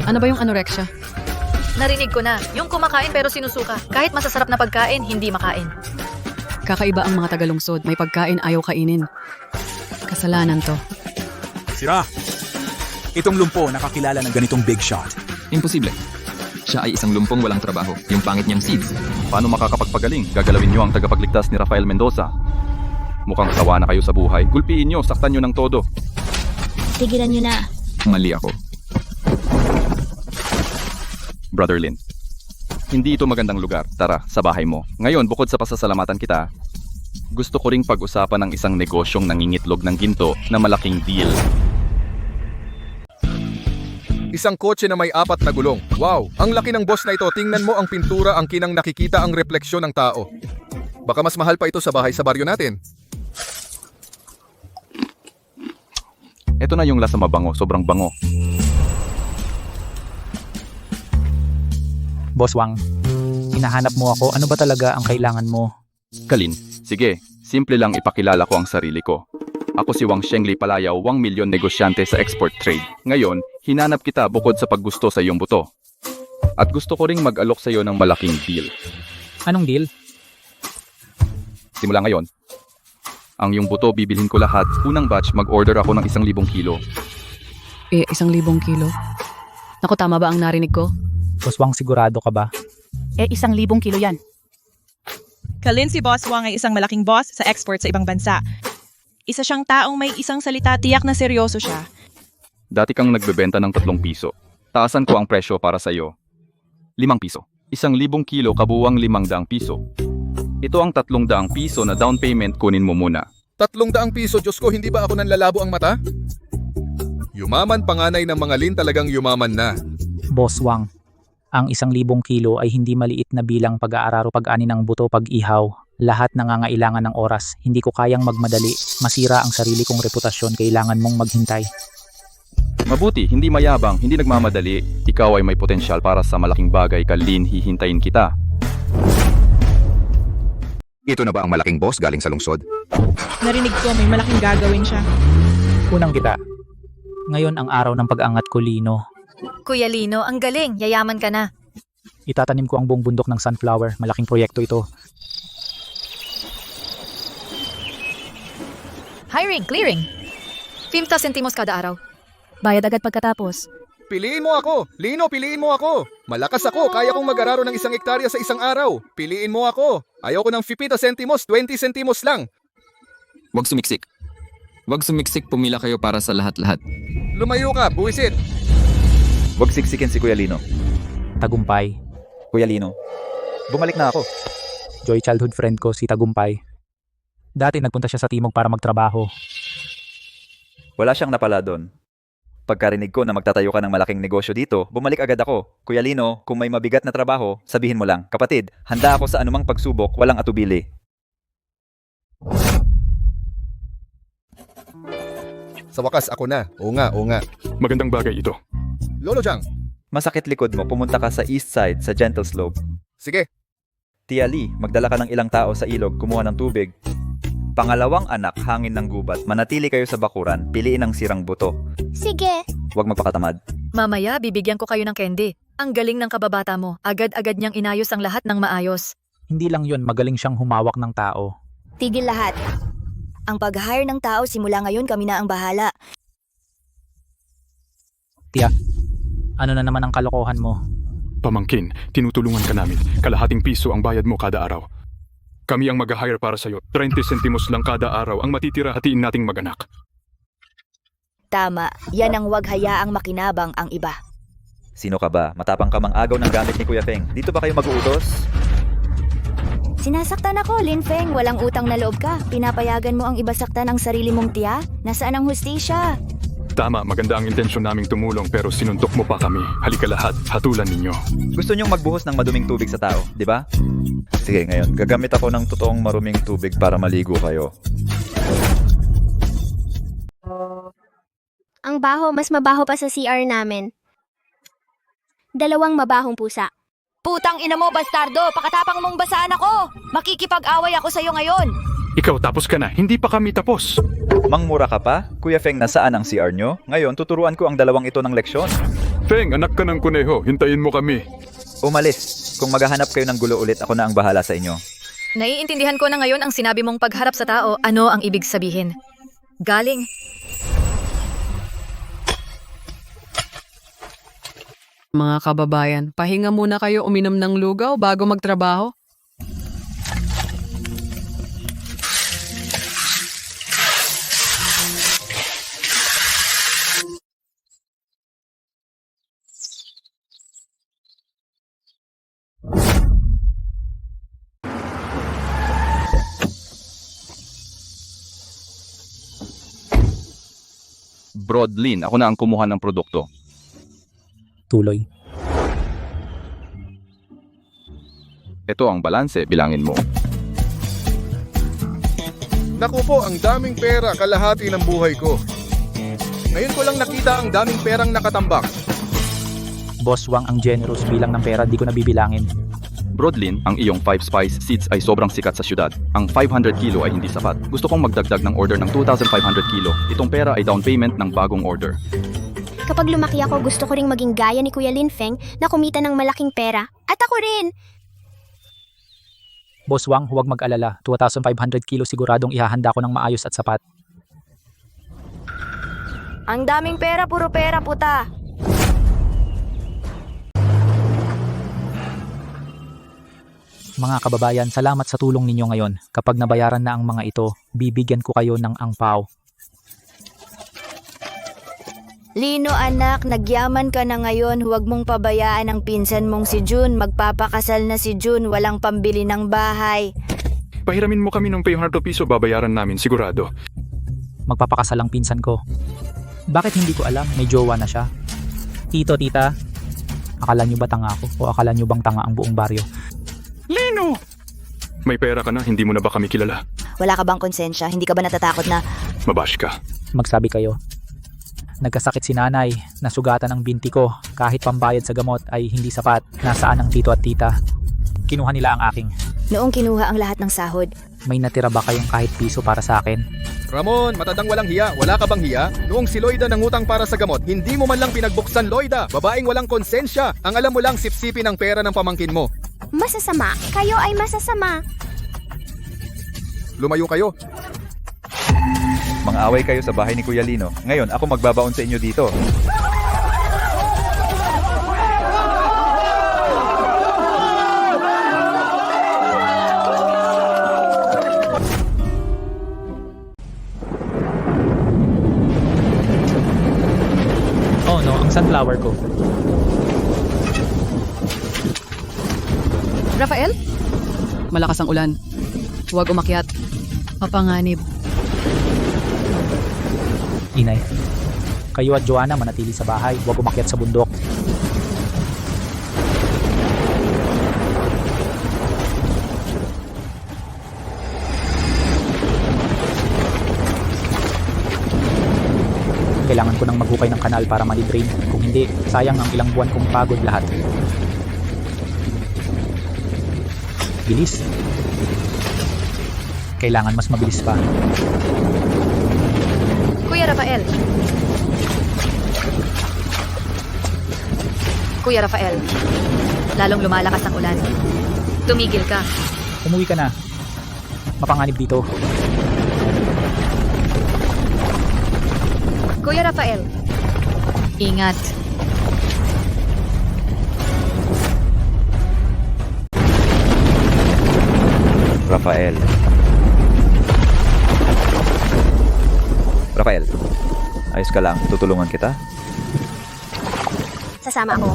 Ano ba yung anorexia? Narinig ko na, yung kumakain pero sinusuka. Kahit masasarap na pagkain, hindi makain. Kakaiba ang mga tagalungsod. May pagkain ayaw kainin. Kasalanan to. Sira! Itong lumpo nakakilala ng ganitong big shot. Imposible. Siya ay isang lumpong walang trabaho. Yung pangit niyang seeds. Paano makakapagpagaling? Gagalawin niyo ang tagapagligtas ni Rafael Mendoza. Mukhang sawa na kayo sa buhay. Gulpiin niyo, saktan niyo ng todo. Tigilan niyo na. Mali ako. Brother Lin, hindi ito magandang lugar. Tara, sa bahay mo. Ngayon, bukod sa pasasalamatan kita, gusto ko ring pag-usapan ng isang negosyong nangingitlog ng ginto na malaking deal. Isang kotse na may 4 na gulong. Wow, ang laki ng boss na ito. Tingnan mo ang pintura, ang kinang nakikita ang refleksyon ng tao. Baka mas mahal pa ito sa bahay sa baryo natin. Ito na yung lasa mabango, sobrang bango. Boss Wang, hinahanap mo ako. Ano ba talaga ang kailangan mo? Kalin, sige, simple lang ipakilala ko ang sarili ko. Ako si Wang Shengli Palayaw, 1 milyon negosyante sa export trade. Ngayon, hinanap kita bukod sa paggusto sa iyong buto. At gusto ko ring mag-alok sa iyo ng malaking deal. Anong deal? Simula ngayon, ang iyong buto bibilhin ko lahat. Unang batch, mag-order ako ng 1,000 kilo. 1,000 kilo? Naku, tama ba ang narinig ko? Boss Wang, sigurado ka ba? 1,000 kilo yan. Kalin, si Boss Wang ay isang malaking boss sa export sa ibang bansa. Isa siyang taong may isang salita, tiyak na seryoso siya. Dati kang nagbebenta ng 3 piso. Taasan ko ang presyo para sa iyo. 5 piso. 1,000 kilo kabuwang 500 piso. Ito ang 300 piso na down payment, kunin mo muna. 300 piso, Diyos ko, hindi ba ako nanlalabo ang mata? Yumaman panganay ng mga Lin, talagang yumaman na. Boss Wang, ang 1,000 kilo ay hindi maliit na bilang pag-aararo, pag-ani ng buto, pag-ihaw. Lahat nangangailangan ng oras. Hindi ko kayang magmadali. Masira ang sarili kong reputasyon. Kailangan mong maghintay. Mabuti, hindi mayabang, hindi nagmamadali. Ikaw ay may potensyal para sa malaking bagay, Kalin, hihintayin kita. Ito na ba ang malaking boss galing sa lungsod? Narinig ko may malaking gagawin siya. Unang kita. Ngayon ang araw ng pag-angat ko, Lino. Kuya Lino, ang galing. Yayaman ka na. Itatanim ko ang buong bundok ng sunflower. Malaking proyekto ito. Hiring, clearing. 50 sentimos kada araw. Bayad agad pagkatapos. Piliin mo ako! Lino, piliin mo ako! Malakas ako, kaya kong mag-araro ng 1 hektarya sa isang araw. Piliin mo ako! Ayoko ng 50 sentimos, 20 sentimos lang. Huwag sumiksik. Huwag sumiksik, pumila kayo para sa lahat-lahat. Lumayo ka, buwisit! Huwag siksikin si Kuya Lino. Tagumpay. Kuya Lino, bumalik na ako. Joy childhood friend ko, si Tagumpay. Dati nagpunta siya sa Timog para magtrabaho. Wala siyang napala doon. Pagkarinig ko na magtatayo ka ng malaking negosyo dito, bumalik agad ako. Kuya Lino, kung may mabigat na trabaho, sabihin mo lang. Kapatid, handa ako sa anumang pagsubok, walang atubili. Sa wakas ako na. Oo nga. Magandang bagay ito. Lolo Jang. Masakit likod mo, pumunta ka sa east side, sa Gentle Slope. Sige. Tia Lee, magdala ka ng ilang tao sa ilog, kumuha ng tubig. Pangalawang anak, hangin ng gubat. Manatili kayo sa bakuran, piliin ang sirang buto. Sige. Huwag magpakatamad. Mamaya, bibigyan ko kayo ng candy. Ang galing ng kababata mo. Agad-agad niyang inayos ang lahat ng maayos. Hindi lang yun, magaling siyang humawak ng tao. Tigil lahat. Ang pag-hire ng tao simula ngayon kami na ang bahala. Tia, ano na naman ang kalokohan mo? Pamangkin, tinutulungan ka namin. Kalahating piso ang bayad mo kada araw. Kami ang mag-hire para sa'yo. 30 sentimos lang kada araw. Ang matitira hatiin nating mag-anak. Tama, yan ang wag hayaang makinabang ang iba. Sino ka ba? Matapang ka mang-agaw ng gamit ni Kuya Feng. Dito ba kayo mag-uutos? Sinasaktan ako, Lin Feng. Walang utang na loob ka. Pinapayagan mo ang iba saktan ang sarili mong tiya? Nasaan ang hustisya? Tama, maganda ang intensyon naming tumulong pero sinuntok mo pa kami. Halika lahat, hatulan ninyo. Gusto niyong magbuhos ng maduming tubig sa tao, di ba? Sige, ngayon, gagamit ako ng totoong maruming tubig para maligo kayo. Ang baho, mas mabaho pa sa CR namin. 2 mabahong pusa. Putang ina mo, bastardo! Pakatapang mong basaan ako! Makikipag-away ako sa'yo ngayon! Ikaw, tapos ka na. Hindi pa kami tapos. Mangmura ka pa? Kuya Feng, nasaan ang CR nyo? Ngayon, tuturuan ko ang 2 ito ng leksyon. Feng, anak ka ng kuneho. Hintayin mo kami. Umalis. Kung maghahanap kayo ng gulo ulit, ako na ang bahala sa inyo. Naiintindihan ko na ngayon ang sinabi mong pagharap sa tao, ano ang ibig sabihin. Galing. Mga kababayan, pahinga muna kayo uminom ng lugaw bago magtrabaho. Broadlin, ako na ang kumuha ng produkto. Tuloy. Ito ang balanse, bilangin mo. Naku po, ang daming pera, kalahati ng buhay ko. Ngayon ko lang nakita ang daming perang nakatambak. Boss Wang ang generous bilang ng pera, di ko nabibilangin. Broadlin, ang iyong 5 spice seeds ay sobrang sikat sa syudad. Ang 500 kilo ay hindi sapat. Gusto kong magdagdag ng order ng 2,500 kilo. Itong pera ay down payment ng bagong order. Kapag lumaki ako, gusto ko ring maging gaya ni Kuya Lin Feng na kumita ng malaking pera. At ako rin! Boss Wang, huwag mag-alala. 2,500 kilo siguradong ihahanda ko ng maayos at sapat. Ang daming pera, puro pera, puta! Mga kababayan, salamat sa tulong ninyo ngayon. Kapag nabayaran na ang mga ito, bibigyan ko kayo ng angpaw. Lino anak, nagyaman ka na ngayon. Huwag mong pabayaan ang pinsan mong si Jun. Magpapakasal na si Jun, walang pambili ng bahay. Pahiramin mo kami ng 500 piso, babayaran namin, sigurado. Magpapakasal ang pinsan ko. Bakit hindi ko alam? May jowa na siya. Tito, tita, akala nyo ba tanga ako? O akala nyo bang tanga ang buong baryo? Lino! May pera ka na, hindi mo na ba kami kilala? Wala ka bang konsensya? Hindi ka ba natatakot na... Mabash ka. Magsabi kayo. Nagkasakit si nanay, nasugatan ang binti ko, kahit pambayad sa gamot ay hindi sapat. Nasaan ang tito at tita? Kinuha nila ang aking. Noong kinuha ang lahat ng sahod. May natira ba kayong kahit piso para sa akin? Ramon, matandang walang hiya. Wala ka bang hiya? Noong si Loida nangutang para sa gamot, hindi mo man lang pinagbuksan, Loida. Babaeng walang konsensya. Ang alam mo lang sipsipin ang pera ng pamangkin mo. Masasama. Kayo ay masasama. Lumayo kayo. Mang-away kayo sa bahay ni Kuya Lino. Ngayon, ako magbabaon sa inyo dito. Oh no, ang sunflower ko. Rafael? Malakas ang ulan. Huwag umakyat. Mapanganib. Inay, kayo at Joanna manatili sa bahay. Huwag umakyat sa bundok. Kailangan ko nang maghukay ng kanal para ma-drain. Kung hindi, sayang ang ilang buwan kong pagod lahat. Bilis. Kailangan mas mabilis pa. Kuya Rafael. Kuya Rafael. Lalong lumalakas ang ulan. Tumigil ka. Umuwi ka na. Mapanganib dito. Kuya Rafael. Ingat. Rafael. Rafael, ayos ka lang. Tutulungan kita. Sasama ako.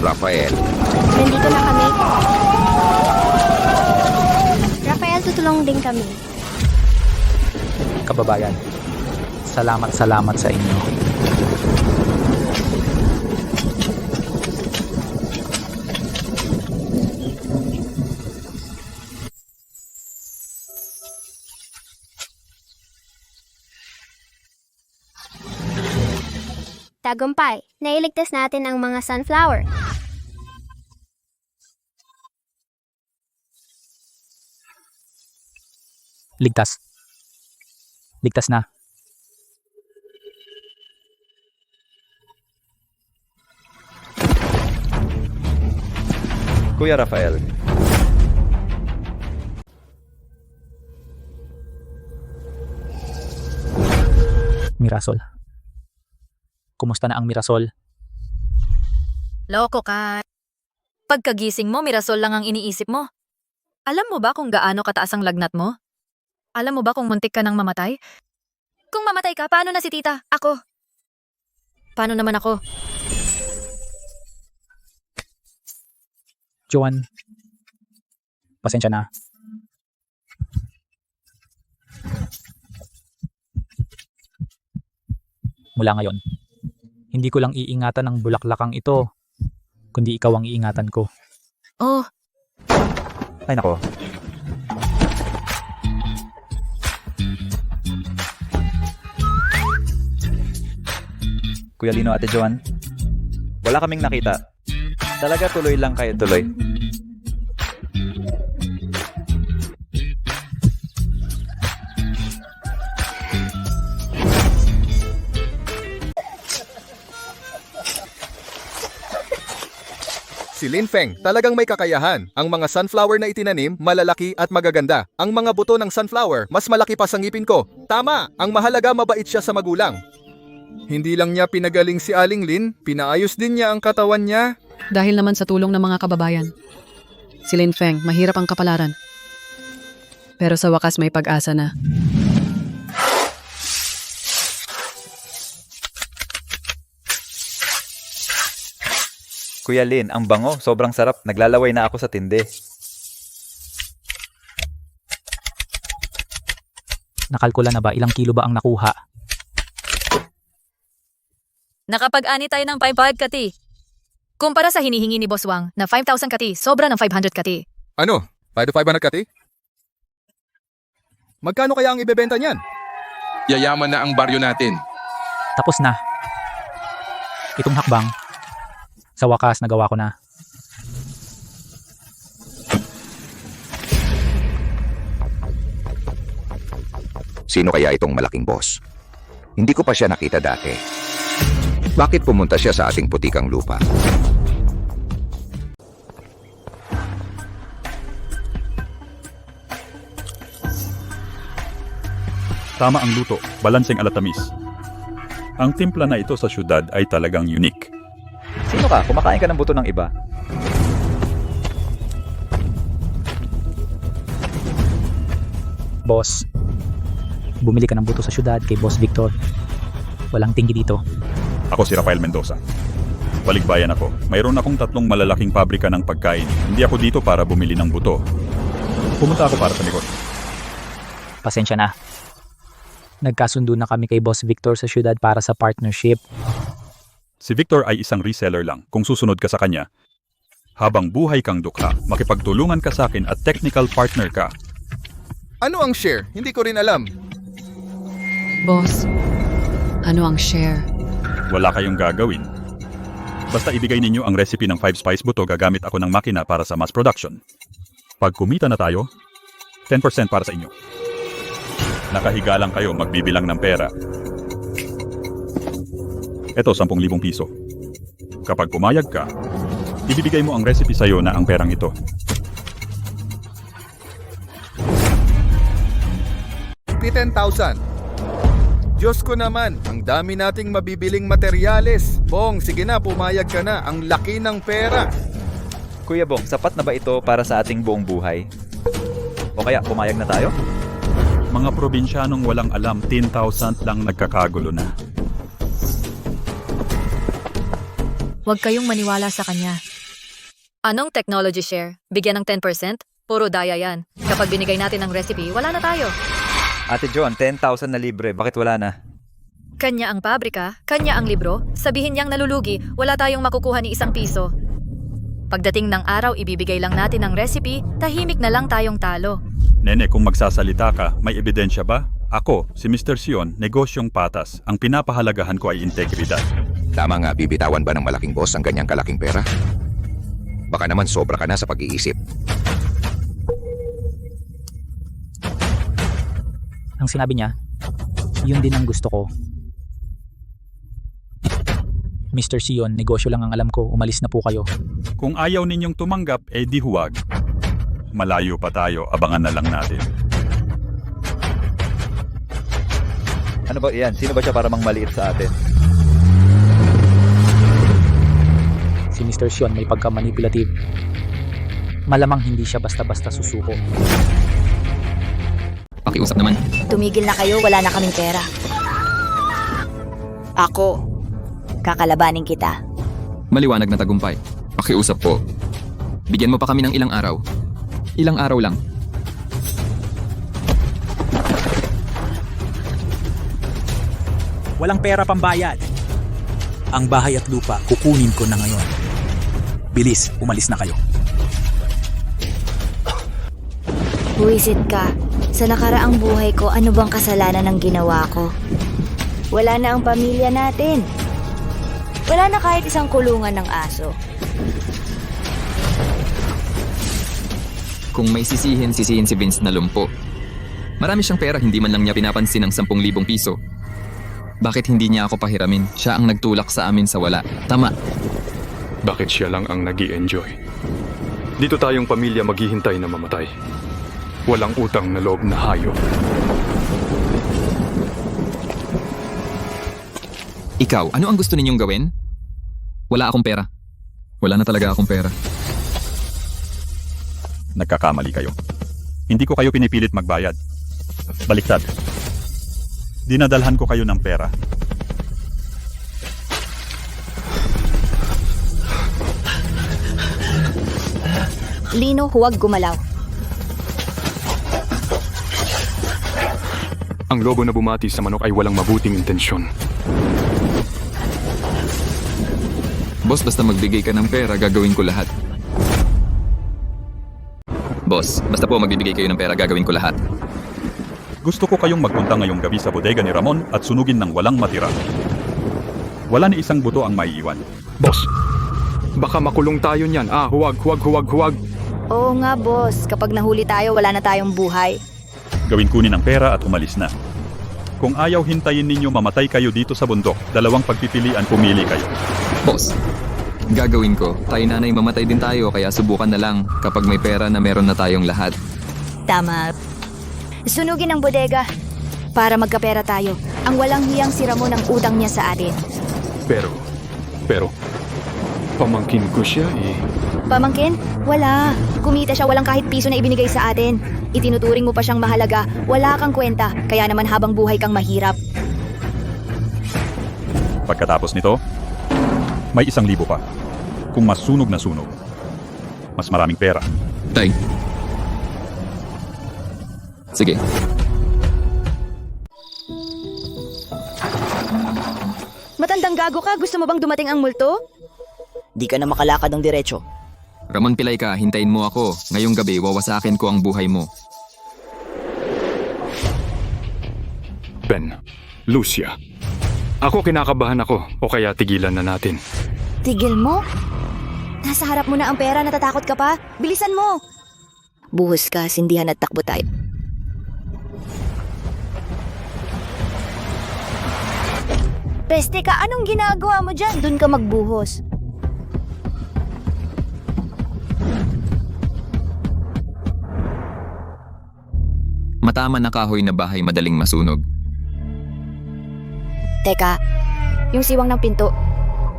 Rafael, Nandito na kami. Rafael, tutulong din kami. Kababayan, salamat sa inyo. Tagumpay, nailigtas natin ang mga sunflower. Ligtas. Ligtas na. Kuya Rafael. Mirasol. Kumusta na ang Mirasol? Loko ka. Pagkagising mo, Mirasol lang ang iniisip mo. Alam mo ba kung gaano kataas ang lagnat mo? Alam mo ba kung muntik ka nang mamatay? Kung mamatay ka, paano na si tita? Ako. Paano naman ako? Joan, pasensya na. Mula ngayon, hindi ko lang iingatan ang bulaklakang ito, kundi ikaw ang iingatan ko. Oh, Ay nako. Kuya Lino, Ate Joan, wala kaming nakita. Talaga tuloy lang kayo tuloy. Si Lin Feng, talagang may kakayahan. Ang mga sunflower na itinanim, malalaki at magaganda. Ang mga buto ng sunflower, mas malaki pa sa ngipin ko. Tama! Ang mahalaga mabait siya sa magulang. Hindi lang niya pinagaling si Aling Lin, pinaayos din niya ang katawan niya. Dahil naman sa tulong ng mga kababayan. Si Lin Feng, mahirap ang kapalaran. Pero sa wakas may pag-asa na. Kuya Lin, ang bango. Sobrang sarap. Naglalaway na ako sa tindi. Nakalkula na ba ilang kilo ba ang nakuha? nakapag-ani tayo ng 500 kati. Kumpara sa hinihingi ni Boss Wang na 5,000 kati, sobra ng 500 kati. Ano? 500 kati? Magkano kaya ang ibebenta niyan? Yayaman na ang baryo natin. Tapos na. Itong hakbang, sa wakas nagawa ko na. Sino kaya itong malaking boss? Hindi ko pa siya nakita dati. Bakit pumunta siya sa ating putikang lupa? Tama ang luto, balanseng alatamis. Ang timpla na ito sa syudad ay talagang unique. Sino ka? Kumakain ka ng buto ng iba. Boss, bumili ka ng buto sa syudad kay Boss Victor. Walang tinggi dito. Ako si Rafael Mendoza. Balikbayan ako. Mayroon akong 3 malalaking pabrika ng pagkain. Hindi ako dito para bumili ng buto. Pumunta ako para sa negosyo. Pasensya na. Nagkasundo na kami kay Boss Victor sa syudad para sa partnership. Si Victor ay isang reseller lang kung susunod ka sa kanya. Habang buhay kang dukha, makipagtulungan ka sa akin at technical partner ka. Ano ang share? Hindi ko rin alam. Boss, ano ang share? Wala kayong gagawin. Basta ibigay ninyo ang recipe ng 5 spice buto, gagamit ako ng makina para sa mass production. Pag kumita na tayo, 10% para sa inyo. Nakahiga lang kayo, magbibilang ng pera. Ito, 10,000 piso. Kapag pumayag ka, ibibigay mo ang recipe sa'yo na ang perang ito. $10,000. Diyos ko naman, ang dami nating mabibiling materyales. Bong, sige na, pumayag ka na. Ang laki ng pera. Kuya Bong, sapat na ba ito para sa ating buong buhay? O kaya, pumayag na tayo? Mga probinsyanong walang alam, 10,000 lang nagkakagulo na. Huwag kayong maniwala sa kanya. Anong technology share? Bigyan ng 10%? Puro daya yan. Kapag binigay natin ang recipe, wala na tayo. Ate John, 10,000 na libre. Bakit wala na? Kanya ang pabrika, kanya ang libro. Sabihin niyang nalulugi, wala tayong makukuha ni ₱1. Pagdating ng araw, ibibigay lang natin ang recipe, tahimik na lang tayong talo. Nene, kung magsasalita ka, may ebidensya ba? Ako, si Mr. Sion, negosyong patas. Ang pinapahalagahan ko ay integridad. Tama nga, bibitawan ba ng malaking boss ang ganyang kalaking pera? Baka naman sobra ka na sa pag-iisip. Ang sinabi niya, yun din ang gusto ko. Mr. Sion, negosyo lang ang alam ko. Umalis na po kayo. Kung ayaw ninyong tumanggap, eh di huwag. Malayo pa tayo, abangan na lang natin. Ano ba yan? Sino ba siya para maliit sa atin? Si Mr. Sion may pagka-manipulative. Malamang hindi siya basta-basta susuko. Pakiusap naman. Tumigil na kayo, wala na kaming pera. Ako, kakalabanin kita. Maliwanag na tagumpay. Pakiusap po. Bigyan mo pa kami ng ilang araw. Ilang araw lang. Walang pera pambayad. Ang bahay at lupa, kukunin ko na ngayon. Bilis, umalis na kayo. Buwisit ka. Sa nakaraang buhay ko, ano bang kasalanan ng ginawa ko? Wala na ang pamilya natin. Wala na kahit isang kulungan ng aso. Kung may sisihin si Vince na lumpo. Marami siyang pera, hindi man lang niya pinapansin ang 10,000 piso. Bakit hindi niya ako pahiramin? Siya ang nagtulak sa amin sa wala. Tama. Bakit siya lang ang nag-i-enjoy? Dito tayong pamilya maghihintay na mamatay. Walang utang na loob na hayop. Ikaw, ano ang gusto ninyong gawin? Wala akong pera. Wala na talaga akong pera. Nagkakamali kayo. Hindi ko kayo pinipilit magbayad. Baliktad. Dinadalhan ko kayo ng pera. Lino, huwag gumalaw. Ang lobo na bumati sa manok ay walang mabuting intensyon. Boss, basta magbigay ka ng pera, gagawin ko lahat. Boss, basta po magbibigay kayo ng pera, gagawin ko lahat. Gusto ko kayong magpunta ngayong gabi sa bodega ni Ramon at sunugin ng walang matira. Wala ni isang buto ang maiiwan. Boss, baka makulong tayo niyan. Huwag. Oo nga, boss. Kapag nahuli tayo, wala na tayong buhay. Gawin kunin ang pera at umalis na. Kung ayaw hintayin ninyo mamatay kayo dito sa bundok, dalawang pagpipilian pumili kayo. Boss, gagawin ko. Tayo nanay mamatay din tayo kaya subukan na lang kapag may pera na meron na tayong lahat. Tama. Sunugin ang bodega para magkapera tayo. Ang walang hiyang si Ramon ang utang niya sa atin. Pero, pamangkin ko siya eh. Pamangkin? Wala. Kumita siya walang kahit piso na ibinigay sa atin. Itinuturing mo pa siyang mahalaga. Wala kang kwenta. Kaya naman habang buhay kang mahirap. Pagkatapos nito, may 1,000 pa. Kung mas sunog na sunog, mas maraming pera. Tay. Sige. Matandang gago ka. Gusto mo bang dumating ang multo? Di ka na makalakad ng diretso. Ramon Pilay ka, hintayin mo ako. Ngayong gabi, wawasakin ko ang buhay mo. Ben, Lucia. Ako kinakabahan ako o kaya tigilan na natin. Tigil mo? Nasa harap mo na ang pera, natatakot ka pa? Bilisan mo! Buhos ka, sindihan at takbo tayo. Peste ka, anong ginagawa mo dyan? Doon ka magbuhos. Matama na kahoy na bahay madaling masunog. Teka, yung siwang ng pinto,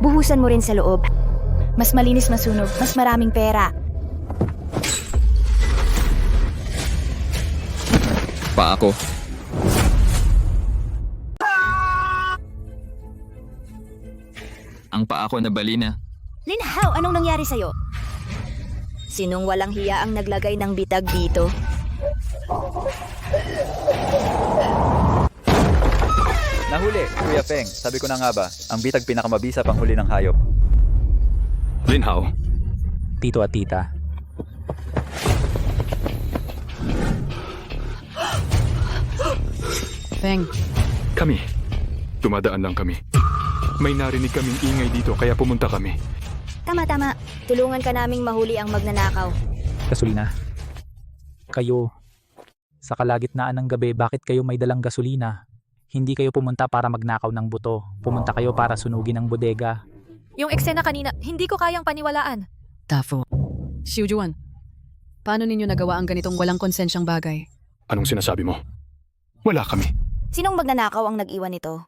buhusan mo rin sa loob. Mas malinis masunog, mas maraming pera. Pa ako. Ang paa ko nabali na. Linhaw, anong nangyari sa'yo? Sinong walang hiya ang naglagay ng bitag dito? Nahuli, Kuya Peng. Sabi ko na nga ba, ang bitag pinakamabisa pang huli ng hayop. Linhaw. Tito at tita. Feng, Kami. Dumadaan lang kami. May narinig kaming ingay dito kaya pumunta kami. Tama. Tulungan ka naming mahuli ang magnanakaw. Gasolina. Kayo, sa kalagitnaan ng gabi, bakit kayo may dalang gasolina? Hindi kayo pumunta para magnakaw ng buto. Pumunta kayo para sunugin ang bodega. Yung eksena kanina, hindi ko kayang paniwalaan. Tafo. Xiujuan, paano ninyo nagawa ang ganitong walang konsensyang bagay? Anong sinasabi mo? Wala kami. Sinong magnanakaw ang nag-iwan nito?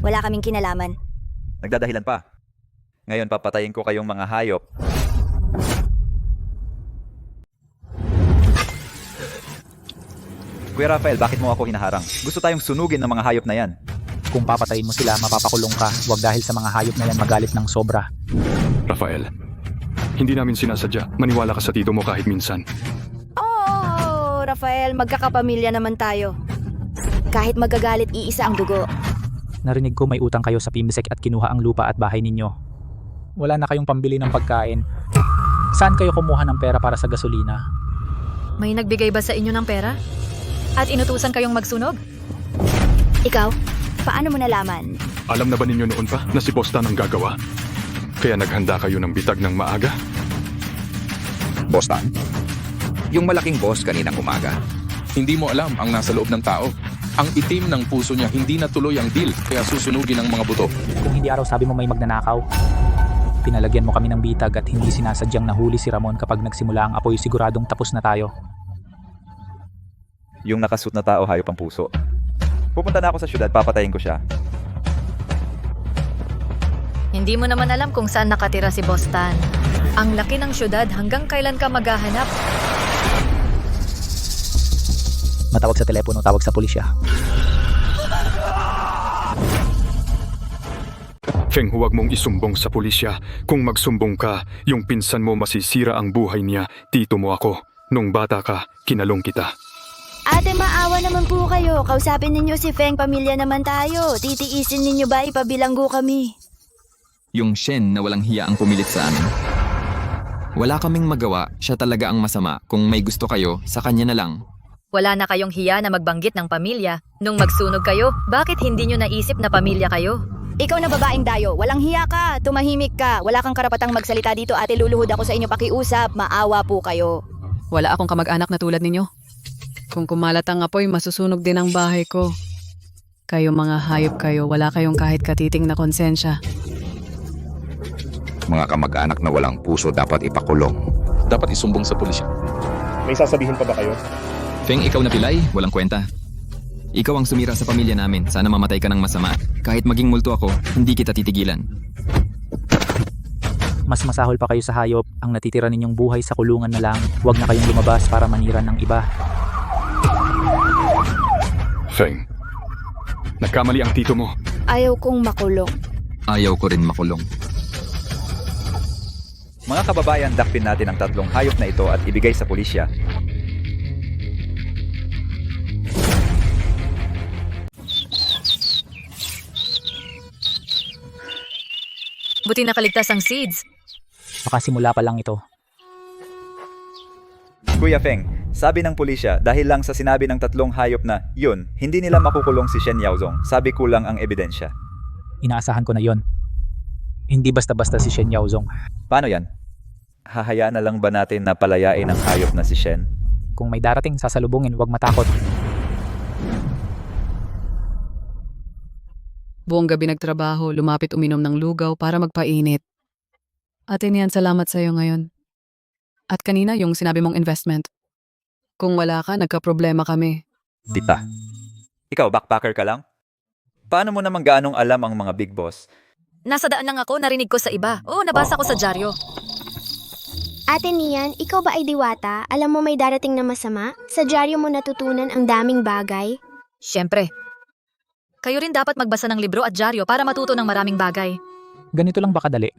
Wala kaming kinalaman. Nagdadahilan pa. Ngayon papatayin ko kayong mga hayop. Kuya Rafael, bakit mo ako hinaharang? Gusto tayong sunugin ng mga hayop na yan. Kung papatayin mo sila, mapapakulong ka. Huwag dahil sa mga hayop na yan magalit ng sobra. Rafael, hindi namin sinasadya. Maniwala ka sa tito mo kahit minsan. Oh, Rafael, magkakapamilya naman tayo. Kahit magagalit, iisa ang dugo. Narinig ko may utang kayo sa Pimsek at kinuha ang lupa at bahay ninyo. Wala na kayong pambili ng pagkain. Saan kayo kumuha ng pera para sa gasolina? May nagbigay ba sa inyo ng pera? At inutusan kayong magsunog? Ikaw, paano mo nalaman? Alam na ba ninyo noon pa na si Bostan ang gagawa? Kaya naghanda kayo ng bitag ng maaga? Bostan? Yung malaking boss kaninang umaga. Hindi mo alam ang nasa loob ng tao. Ang itim ng puso niya hindi natuloy ang deal kaya susunugin ang mga buto. Kung hindi araw sabi mo may magnanakaw, pinalagyan mo kami ng bitag at hindi sinasadyang nahuli si Ramon kapag nagsimula ang apoy, siguradong tapos na tayo. Yung nakasuit na tao, hayop ang puso. Pupunta na ako sa syudad, papatayin ko siya. Hindi mo naman alam kung saan nakatira si Bostan. Ang laki ng syudad, hanggang kailan ka maghahanap? Matawag sa telepono, tawag sa pulisya. Feng, huwag mong isumbong sa pulisya. Kung magsumbong ka, yung pinsan mo masisira ang buhay niya. Tito mo ako. Nung bata ka, kinalong kita. Ate, maawa naman po kayo. Kausapin ninyo si Feng, pamilya naman tayo. Titiisin ninyo ba ipabilanggo kami? Yung Shen na walang hiya ang pumilit sa amin. Wala kaming magawa, siya talaga ang masama. Kung may gusto kayo, sa kanya na lang. Wala na kayong hiya na magbanggit ng pamilya. Nung magsunog kayo, bakit hindi nyo naisip na pamilya kayo? Ikaw na babaeng dayo, walang hiya ka, tumahimik ka, wala kang karapatang magsalita dito ate, luluhod ako sa inyo pakiusap, maawa po kayo. Wala akong kamag-anak na tulad ninyo. Kung kumalat ang apoy, masusunog din ang bahay ko. Kayo mga hayop kayo, wala kayong kahit katiting na konsensya. Mga kamag-anak na walang puso dapat ipakulong. Dapat isumbong sa pulisya. May sasabihin pa ba kayo? Feng, ikaw na pilay, walang kwenta. Ikaw ang sumira sa pamilya namin. Sana mamatay ka ng masama. Kahit maging multo ako, hindi kita titigilan. Mas masahol pa kayo sa hayop. Ang natitira ninyong buhay sa kulungan na lang. Huwag na kayong lumabas para manira ng iba. Feng, nagkamali ang tito mo. Ayaw kong makulong. Ayaw ko rin makulong. Mga kababayan, dakpin natin ang 3 hayop na ito at ibigay sa pulisya. Buti nakaligtas ang seeds. Makasimula pa lang ito. Kuya Feng, sabi ng pulisya dahil lang sa sinabi ng 3 hayop na yun, hindi nila makukulong si Shen Yaozong. Sabi kulang ang ebidensya. Inaasahan ko na yon. Hindi basta-basta si Shen Yaozong. Paano yan? Hahayaan na lang ba natin na palayain ang hayop na si Shen? Kung may darating, sasalubungin, huwag matakot. Buong gabi nagtrabaho, lumapit uminom ng lugaw para magpainit. Ate Nian, salamat sa'yo ngayon. At kanina yung sinabi mong investment. Kung wala ka, nagka-problema kami. Tita, ikaw backpacker ka lang? Paano mo naman gaanong alam ang mga big boss? Nasa daan lang ako, narinig ko sa iba. Oo, nabasa ko sa dyaryo. Ate Nian, ikaw ba ay diwata? Alam mo may darating na masama? Sa dyaryo mo natutunan ang daming bagay? Siyempre. Kayo rin dapat magbasa ng libro at dyaryo para matuto ng maraming bagay. Ganito lang ba kadali?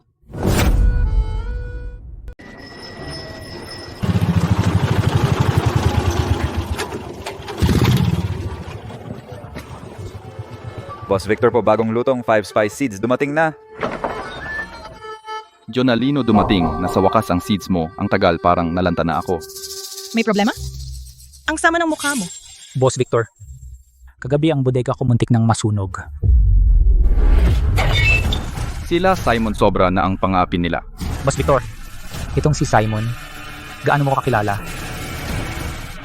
Boss Victor po, bagong lutong 5 spice seeds dumating na. Jonalino, dumating. Nasa wakas ang seeds mo. Ang tagal, parang nalanta na ako. May problema? Ang sama ng mukha mo. Boss Victor, kagabi ang bodega ko muntik ng masunog. Sila Simon sobra na ang pangapin nila. Boss Victor, itong si Simon, gaano mo kakilala?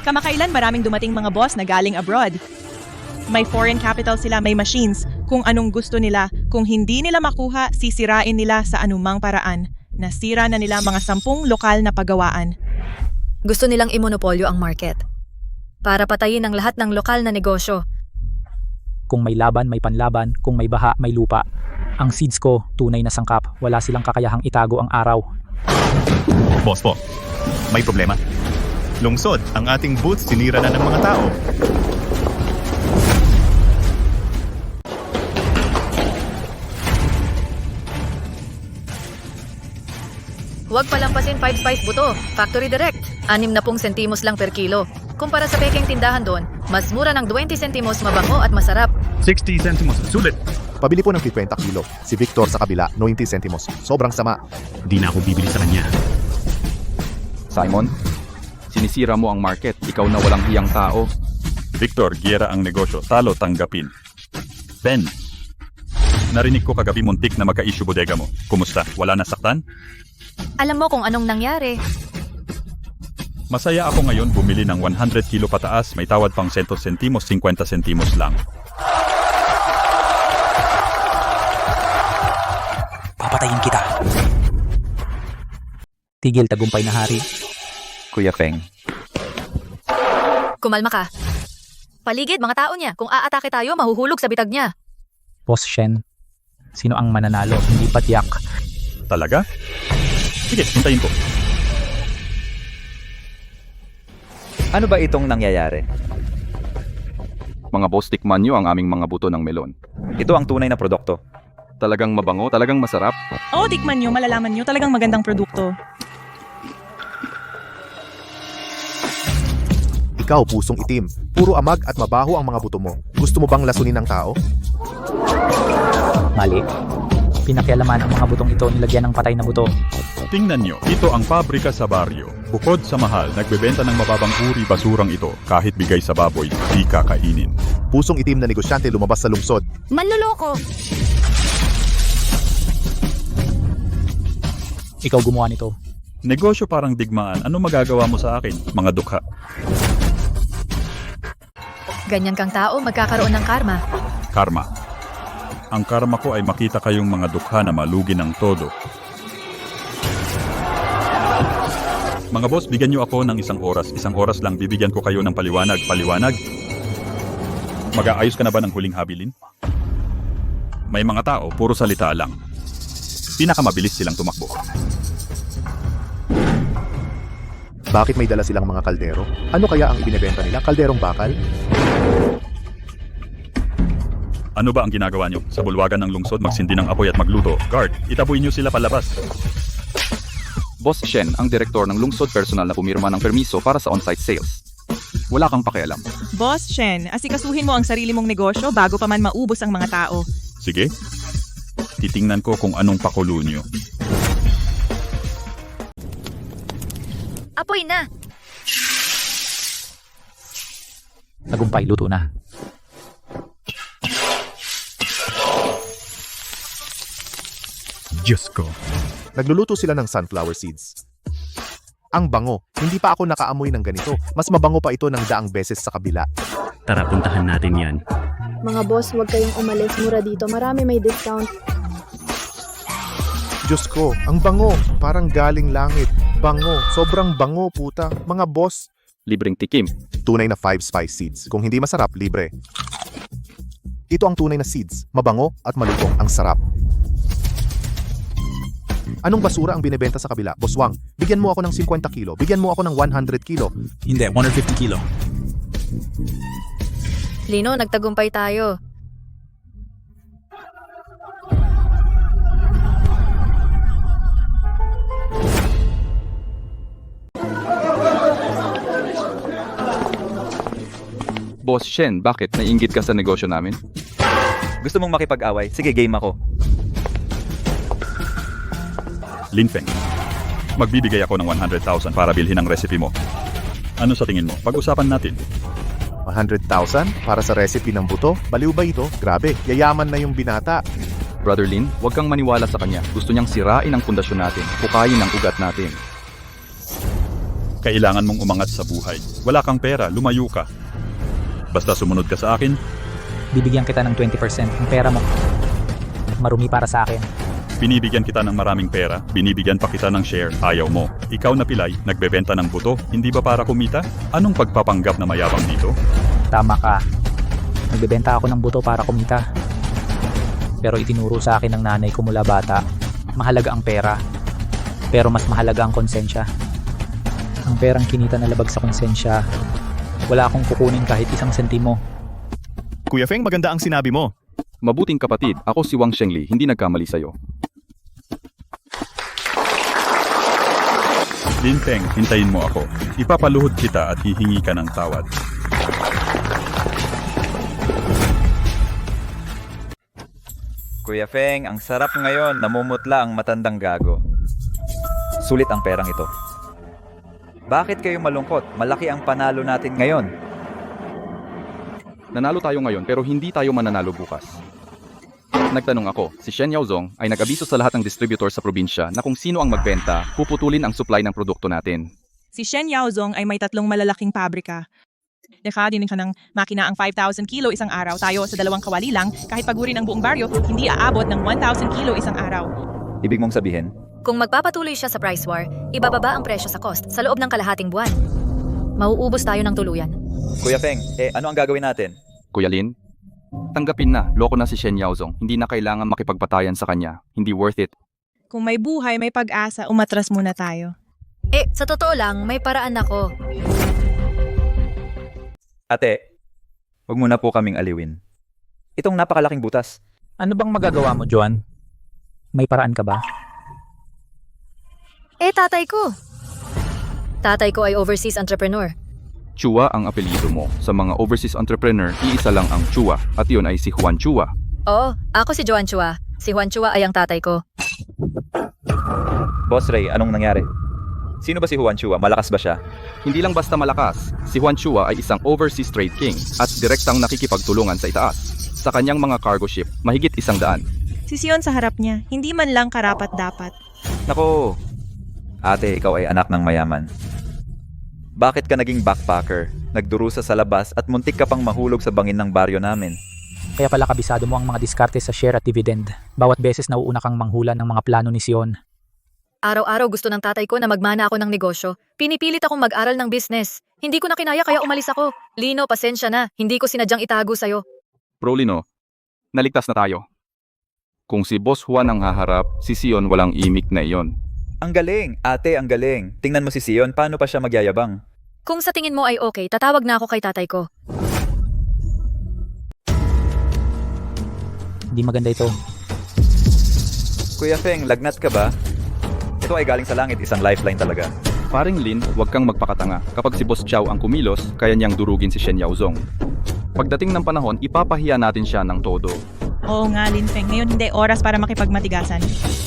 Kamakailan maraming dumating mga boss na galing abroad. May foreign capital sila, may machines. Kung anong gusto nila, kung hindi nila makuha, sisirain nila sa anumang paraan. Nasira na nila mga 10 lokal na pagawaan. Gusto nilang imonopolyo ang market. Para patayin ang lahat ng lokal na negosyo. Kung may laban, may panlaban. Kung may baha, may lupa. Ang seeds ko, tunay na sangkap. Wala silang kakayahang itago ang araw. Boss po, may problema. Lungsod, ang ating boots sinira na ng mga tao. Huwag palampasin 5 spice buto. Factory direct. 60 sentimos lang per kilo. Kumpara sa peking tindahan doon, mas mura ng 20 sentimos, mabango at masarap. 60 centimos, sulit. Pabili po ng 50 kilo. Si Victor sa kabila, 90 centimos. Sobrang sama. Di na ako bibili sa kanya. Simon, sinisira mo ang market. Ikaw na walang hiyang tao. Victor, giyera ang negosyo. Talo, tanggapin. Ben, narinig ko kagabi muntik na magka-issue bodega mo. Kumusta? Wala na saktan? Alam mo kung anong nangyari. Masaya ako ngayon bumili ng 100 kilo pataas. May tawad pang 100 sentimos, 50 sentimos lang. Papatayin kita. Tigil, tagumpay na hari. Kuya Feng. Kumalma ka. Paligid, mga tao niya. Kung aatake tayo, mahuhulog sa bitag niya. Boss Shen, sino ang mananalo? Hindi pa tiyak. Talaga? Sige, hintayin ko. Ano ba itong nangyayari? Mga boss, tikman nyo ang aming mga buto ng melon. Ito ang tunay na produkto. Talagang mabango, talagang masarap. Oo, tikman nyo, malalaman nyo, talagang magandang produkto. Ikaw, pusong itim. Puro amag at mabaho ang mga buto mo. Gusto mo bang lasunin ng tao? Mali. Pinakialaman ang mga butong ito, nilagyan ng patay na buto. Tingnan nyo, ito ang pabrika sa baryo. Bukod sa mahal, nagbebenta ng mababang uri basurang ito. Kahit bigay sa baboy, di kakainin. Pusong itim na negosyante lumabas sa lungsod. Manloloko! Ikaw gumawa nito. Negosyo parang digmaan. Ano magagawa mo sa akin, mga dukha? Ganyan kang tao, magkakaroon ng karma. Karma. Ang karma ko ay makita kayong mga dukha na malugi ng todo. Mga boss, bigyan niyo ako ng isang oras. Isang oras lang, bibigyan ko kayo ng paliwanag. Paliwanag? Mag-aayos ka na ba ng huling habilin? May mga tao, puro salita lang. Pinakamabilis silang tumakbo. Bakit may dala silang mga kaldero? Ano kaya ang ibinebenta nila? Kalderong bakal? Ano ba ang ginagawa niyo? Sa bulwagan ng lungsod, magsindi ng apoy at magluto. Guard, itaboy niyo sila palabas. Boss Shen, ang direktor ng lungsod, personal na pumirma ng permiso para sa on-site sales. Wala kang pakialam. Boss Shen, asikasuhin mo ang sarili mong negosyo bago pa man maubos ang mga tao. Sige. Titingnan ko kung anong pakulo niyo. Apoy na! Tagumpay, luto na. Diyos ko. Nagluluto sila ng sunflower seeds. Ang bango. Hindi pa ako nakaamoy ng ganito. Mas mabango pa ito ng daang beses sa kabila. Tara, puntahan natin yan. Mga boss, huwag kayong umalis. Mura dito. Marami may discount. Diyos ko, ang bango. Parang galing langit. Bango. Sobrang bango, puta. Mga boss. Libreng tikim. Tunay na 5 spice seeds. Kung hindi masarap, libre. Ito ang tunay na seeds. Mabango at malutong. Ang sarap. Anong basura ang binebenta sa kabila? Boss Wang, bigyan mo ako ng 50 kilo. Bigyan mo ako ng 100 kilo. Hindi, 150 kilo. Lino, nagtagumpay tayo. Boss Shen, bakit? Naiinggit ka sa negosyo namin? Gusto mong makipag-away? Sige, game ako. Linfeng, magbibigay ako ng 100,000 para bilhin ang recipe mo. Ano sa tingin mo? Pag-usapan natin. 100,000 para sa recipe ng buto? Baliw ba ito? Grabe, yayaman na yung binata. Brother Lin, huwag kang maniwala sa kanya. Gusto niyang sirain ang pundasyon natin. Pukayin ang ugat natin. Kailangan mong umangat sa buhay. Wala kang pera, lumayo ka. Basta sumunod ka sa akin. Bibigyan kita ng 20%. Ang pera mo, marumi para sa akin. Binibigyan kita ng maraming pera, binibigyan pa kita ng share, ayaw mo. Ikaw na pilay, nagbebenta ng buto, hindi ba para kumita? Anong pagpapanggap na mayabang dito? Tama ka. Nagbebenta ako ng buto para kumita. Pero itinuro sa akin ng nanay ko mula bata, mahalaga ang pera. Pero mas mahalaga ang konsensya. Ang perang kinita na labag sa konsensya, wala akong kukunin kahit isang sentimo. Kuya Feng, maganda ang sinabi mo. Mabuting kapatid, ako si Wang Shengli, hindi nagkamali sa'yo. Linfeng, hintayin mo ako. Ipapaluhod kita at hihingi ka ng tawad. Kuya Feng, ang sarap ngayon. Namumutla ang matandang gago. Sulit ang perang ito. Bakit kayo malungkot? Malaki ang panalo natin ngayon. Nanalo tayo ngayon pero hindi tayo mananalo bukas. Nagtanong ako, si Shen Yaozong ay nag-abiso sa lahat ng distributor sa probinsya na kung sino ang magbenta, puputulin ang supply ng produkto natin. Si Shen Yaozong ay may 3 malalaking pabrika. Nakadinig ka ng makina ang 5,000 kilo isang araw. Tayo sa 2 kawali lang, kahit pagurin ang buong baryo, hindi aabot ng 1,000 kilo isang araw. Ibig mong sabihin? Kung magpapatuloy siya sa price war, ibababa ang presyo sa cost sa loob ng kalahating buwan. Mauubos tayo ng tuluyan. Kuya Feng, ano ang gagawin natin? Kuya Lin, tanggapin na, loko na si Shen Yaozong. Hindi na kailangan makipagpatayan sa kanya. Hindi worth it. Kung may buhay, may pag-asa, umatras muna tayo. Sa totoo lang, may paraan ako. Ate, wag muna po kaming aliwin. Itong napakalaking butas. Ano bang magagawa mo, Joan? May paraan ka ba? Tatay ko. Tatay ko ay overseas entrepreneur. Chua ang apelyido mo. Sa mga overseas entrepreneur, iisa lang ang Chua at yun ay si Juan Chua. Oo, ako si Joan Chua. Si Juan Chua ay ang tatay ko. Boss Ray, anong nangyari? Sino ba si Juan Chua? Malakas ba siya? Hindi lang basta malakas. Si Juan Chua ay isang overseas trade king at direktang nakikipagtulungan sa itaas. Sa kanyang mga cargo ship, mahigit 100. Si Sion sa harap niya, hindi man lang karapat-dapat. Nako, Ate, ikaw ay anak ng mayaman. Bakit ka naging backpacker? Nagdurusa sa labas at muntik ka pang mahulog sa bangin ng baryo namin. Kaya pala kabisado mo ang mga diskarte sa share at dividend. Bawat beses nauuna kang manghula ng mga plano ni Sion. Araw-araw gusto ng tatay ko na magmana ako ng negosyo. Pinipilit akong mag-aral ng business. Hindi ko na kinaya kaya umalis ako. Lino, pasensya na. Hindi ko sinadyang itago sa'yo. Bro Lino, naligtas na tayo. Kung si Boss Juan ang haharap, si Sion walang imik na iyon. Ang galing! Ate, ang galing! Tingnan mo si Sion, paano pa siya magyayabang? Kung sa tingin mo ay okay, tatawag na ako kay tatay ko. Hindi maganda ito. Kuya Feng, lagnat ka ba? Ito ay galing sa langit, isang lifeline talaga. Paring Lin, huwag kang magpakatanga. Kapag si Boss Chow ang kumilos, kaya niyang durugin si Shen Yaozong. Pagdating ng panahon, ipapahiya natin siya ng todo. Oo nga, Lin Feng. Ngayon hindi oras para makipagmatigasan.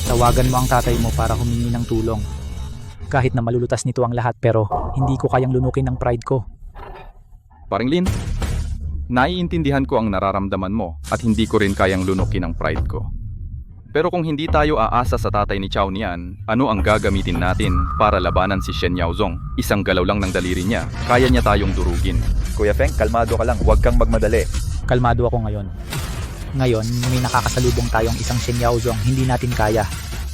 Tawagan mo ang tatay mo para humingi ng tulong. Kahit na malulutas nito ang lahat pero hindi ko kayang lunukin ang pride ko. Paring Lin, naiintindihan ko ang nararamdaman mo at hindi ko rin kayang lunukin ang pride ko. Pero kung hindi tayo aasa sa tatay ni Chow niyan, ano ang gagamitin natin para labanan si Shen Yaozong? Isang galaw lang ng daliri niya, kaya niya tayong durugin. Kuya Feng, kalmado ka lang, huwag kang magmadali. Kalmado ako ngayon. Ngayon, may nakakasalubong tayong isang Shen Yaozong hindi natin kaya.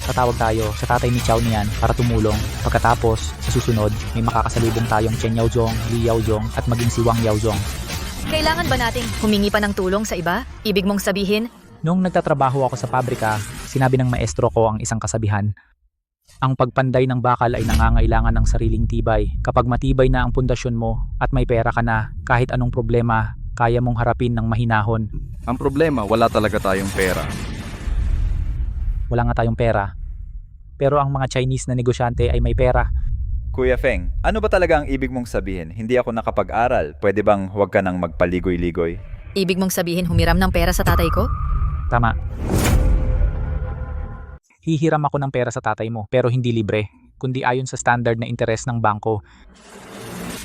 Tatawag tayo sa tatay ni Chow niyan para tumulong. Pagkatapos, sa susunod, may makakasalubong tayong Shen Yaozong, Li Yaozong at maging si Wang Yaozong. Kailangan ba nating humingi pa ng tulong sa iba? Ibig mong sabihin? Noong nagtatrabaho ako sa pabrika, sinabi ng maestro ko ang isang kasabihan. Ang pagpanday ng bakal ay nangangailangan ng sariling tibay. Kapag matibay na ang pundasyon mo at may pera ka na, kahit anong problema, kaya mong harapin ng mahinahon. Ang problema, wala talaga tayong pera. Wala nga tayong pera. Pero ang mga Chinese na negosyante ay may pera. Kuya Feng, ano ba talaga ang ibig mong sabihin? Hindi ako nakapag-aral. Pwede bang huwag ka nang magpaligoy-ligoy? Ibig mong sabihin humiram ng pera sa tatay ko? Tama. Hihiram ako ng pera sa tatay mo pero hindi libre, kundi ayon sa standard na interes ng bangko.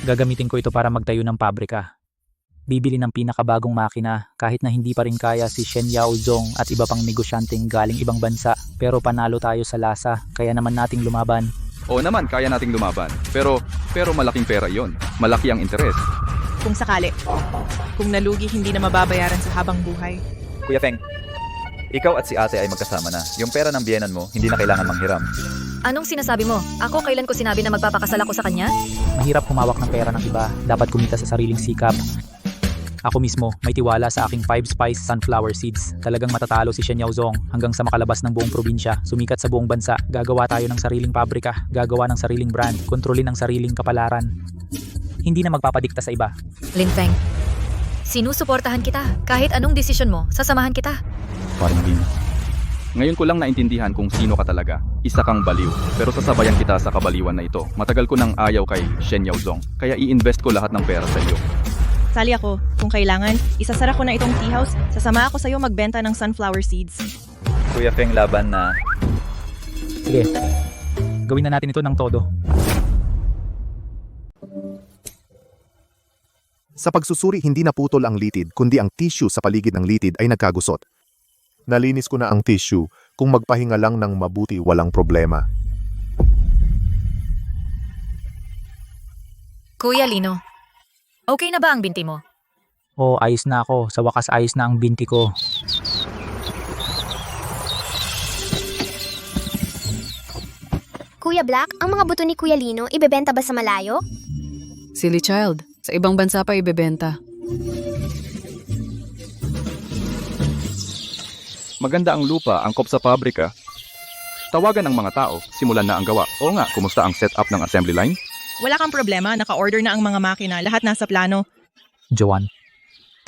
Gagamitin ko ito para magtayo ng pabrika. Bibili ng pinakabagong makina kahit na hindi pa rin kaya si Shen Yaozong at iba pang negosyanteng galing ibang bansa, pero panalo tayo sa lasa kaya naman nating lumaban. Oo naman, kaya nating lumaban. Pero malaking pera yon. Malaki ang interes. Kung sakali. Kung nalugi, hindi na mababayaran sa habang buhay. Kuya Feng, ikaw at si ate ay magkasama na. Yung pera ng biyenan mo, hindi na kailangan manghiram. Anong sinasabi mo? Ako kailan ko sinabi na magpapakasal ako sa kanya? Mahirap humawak ng pera ng iba, dapat kumita sa sariling sikap. Ako mismo, may tiwala sa aking 5 Spice Sunflower Seeds. Talagang matatalo si Shen Yaozong hanggang sa makalabas ng buong probinsya, sumikat sa buong bansa. Gagawa tayo ng sariling pabrika, gagawa ng sariling brand, kontrolin ang sariling kapalaran. Hindi na magpapadikta sa iba. Lin Feng, sinusuportahan kita. Kahit anong desisyon mo, sasamahan kita. Paring Lin. Ngayon ko lang naintindihan kung sino ka talaga. Isa kang baliw, pero sasabayan kita sa kabaliwan na ito. Matagal ko nang ayaw kay Shen Yaozong, kaya i-invest ko lahat ng pera sa iyo. Sali ako. Kung kailangan, isasara ko na itong tea house. Sasama ako sa'yo magbenta ng sunflower seeds. Kuya Feng, laban na. Sige, gawin na natin ito ng todo. Sa pagsusuri, hindi naputol ang litid, kundi ang tissue sa paligid ng litid ay nagkagusot. Nalinis ko na ang tissue. Kung magpahinga lang ng mabuti, walang problema. Kuya Lino, okay na ba ang binti mo? Oh, ayos na ako. Sa wakas ayos na ang binti ko. Kuya Black, ang mga buto ni Kuya Lino, ibebenta ba sa malayo? Silly child, sa ibang bansa pa ibebenta. Maganda ang lupa, angkop sa pabrika. Tawagan ang mga tao, simulan na ang gawa. Oo nga, kumusta ang setup ng assembly line? Wala kang problema, naka-order na ang mga makina, lahat nasa plano. Joan,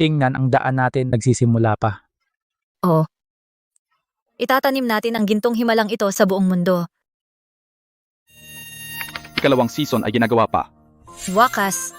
tingnan ang daan natin nagsisimula pa. Oo. Itatanim natin ang gintong himalang ito sa buong mundo. Ikalawang season ay ginagawa pa. Wakas,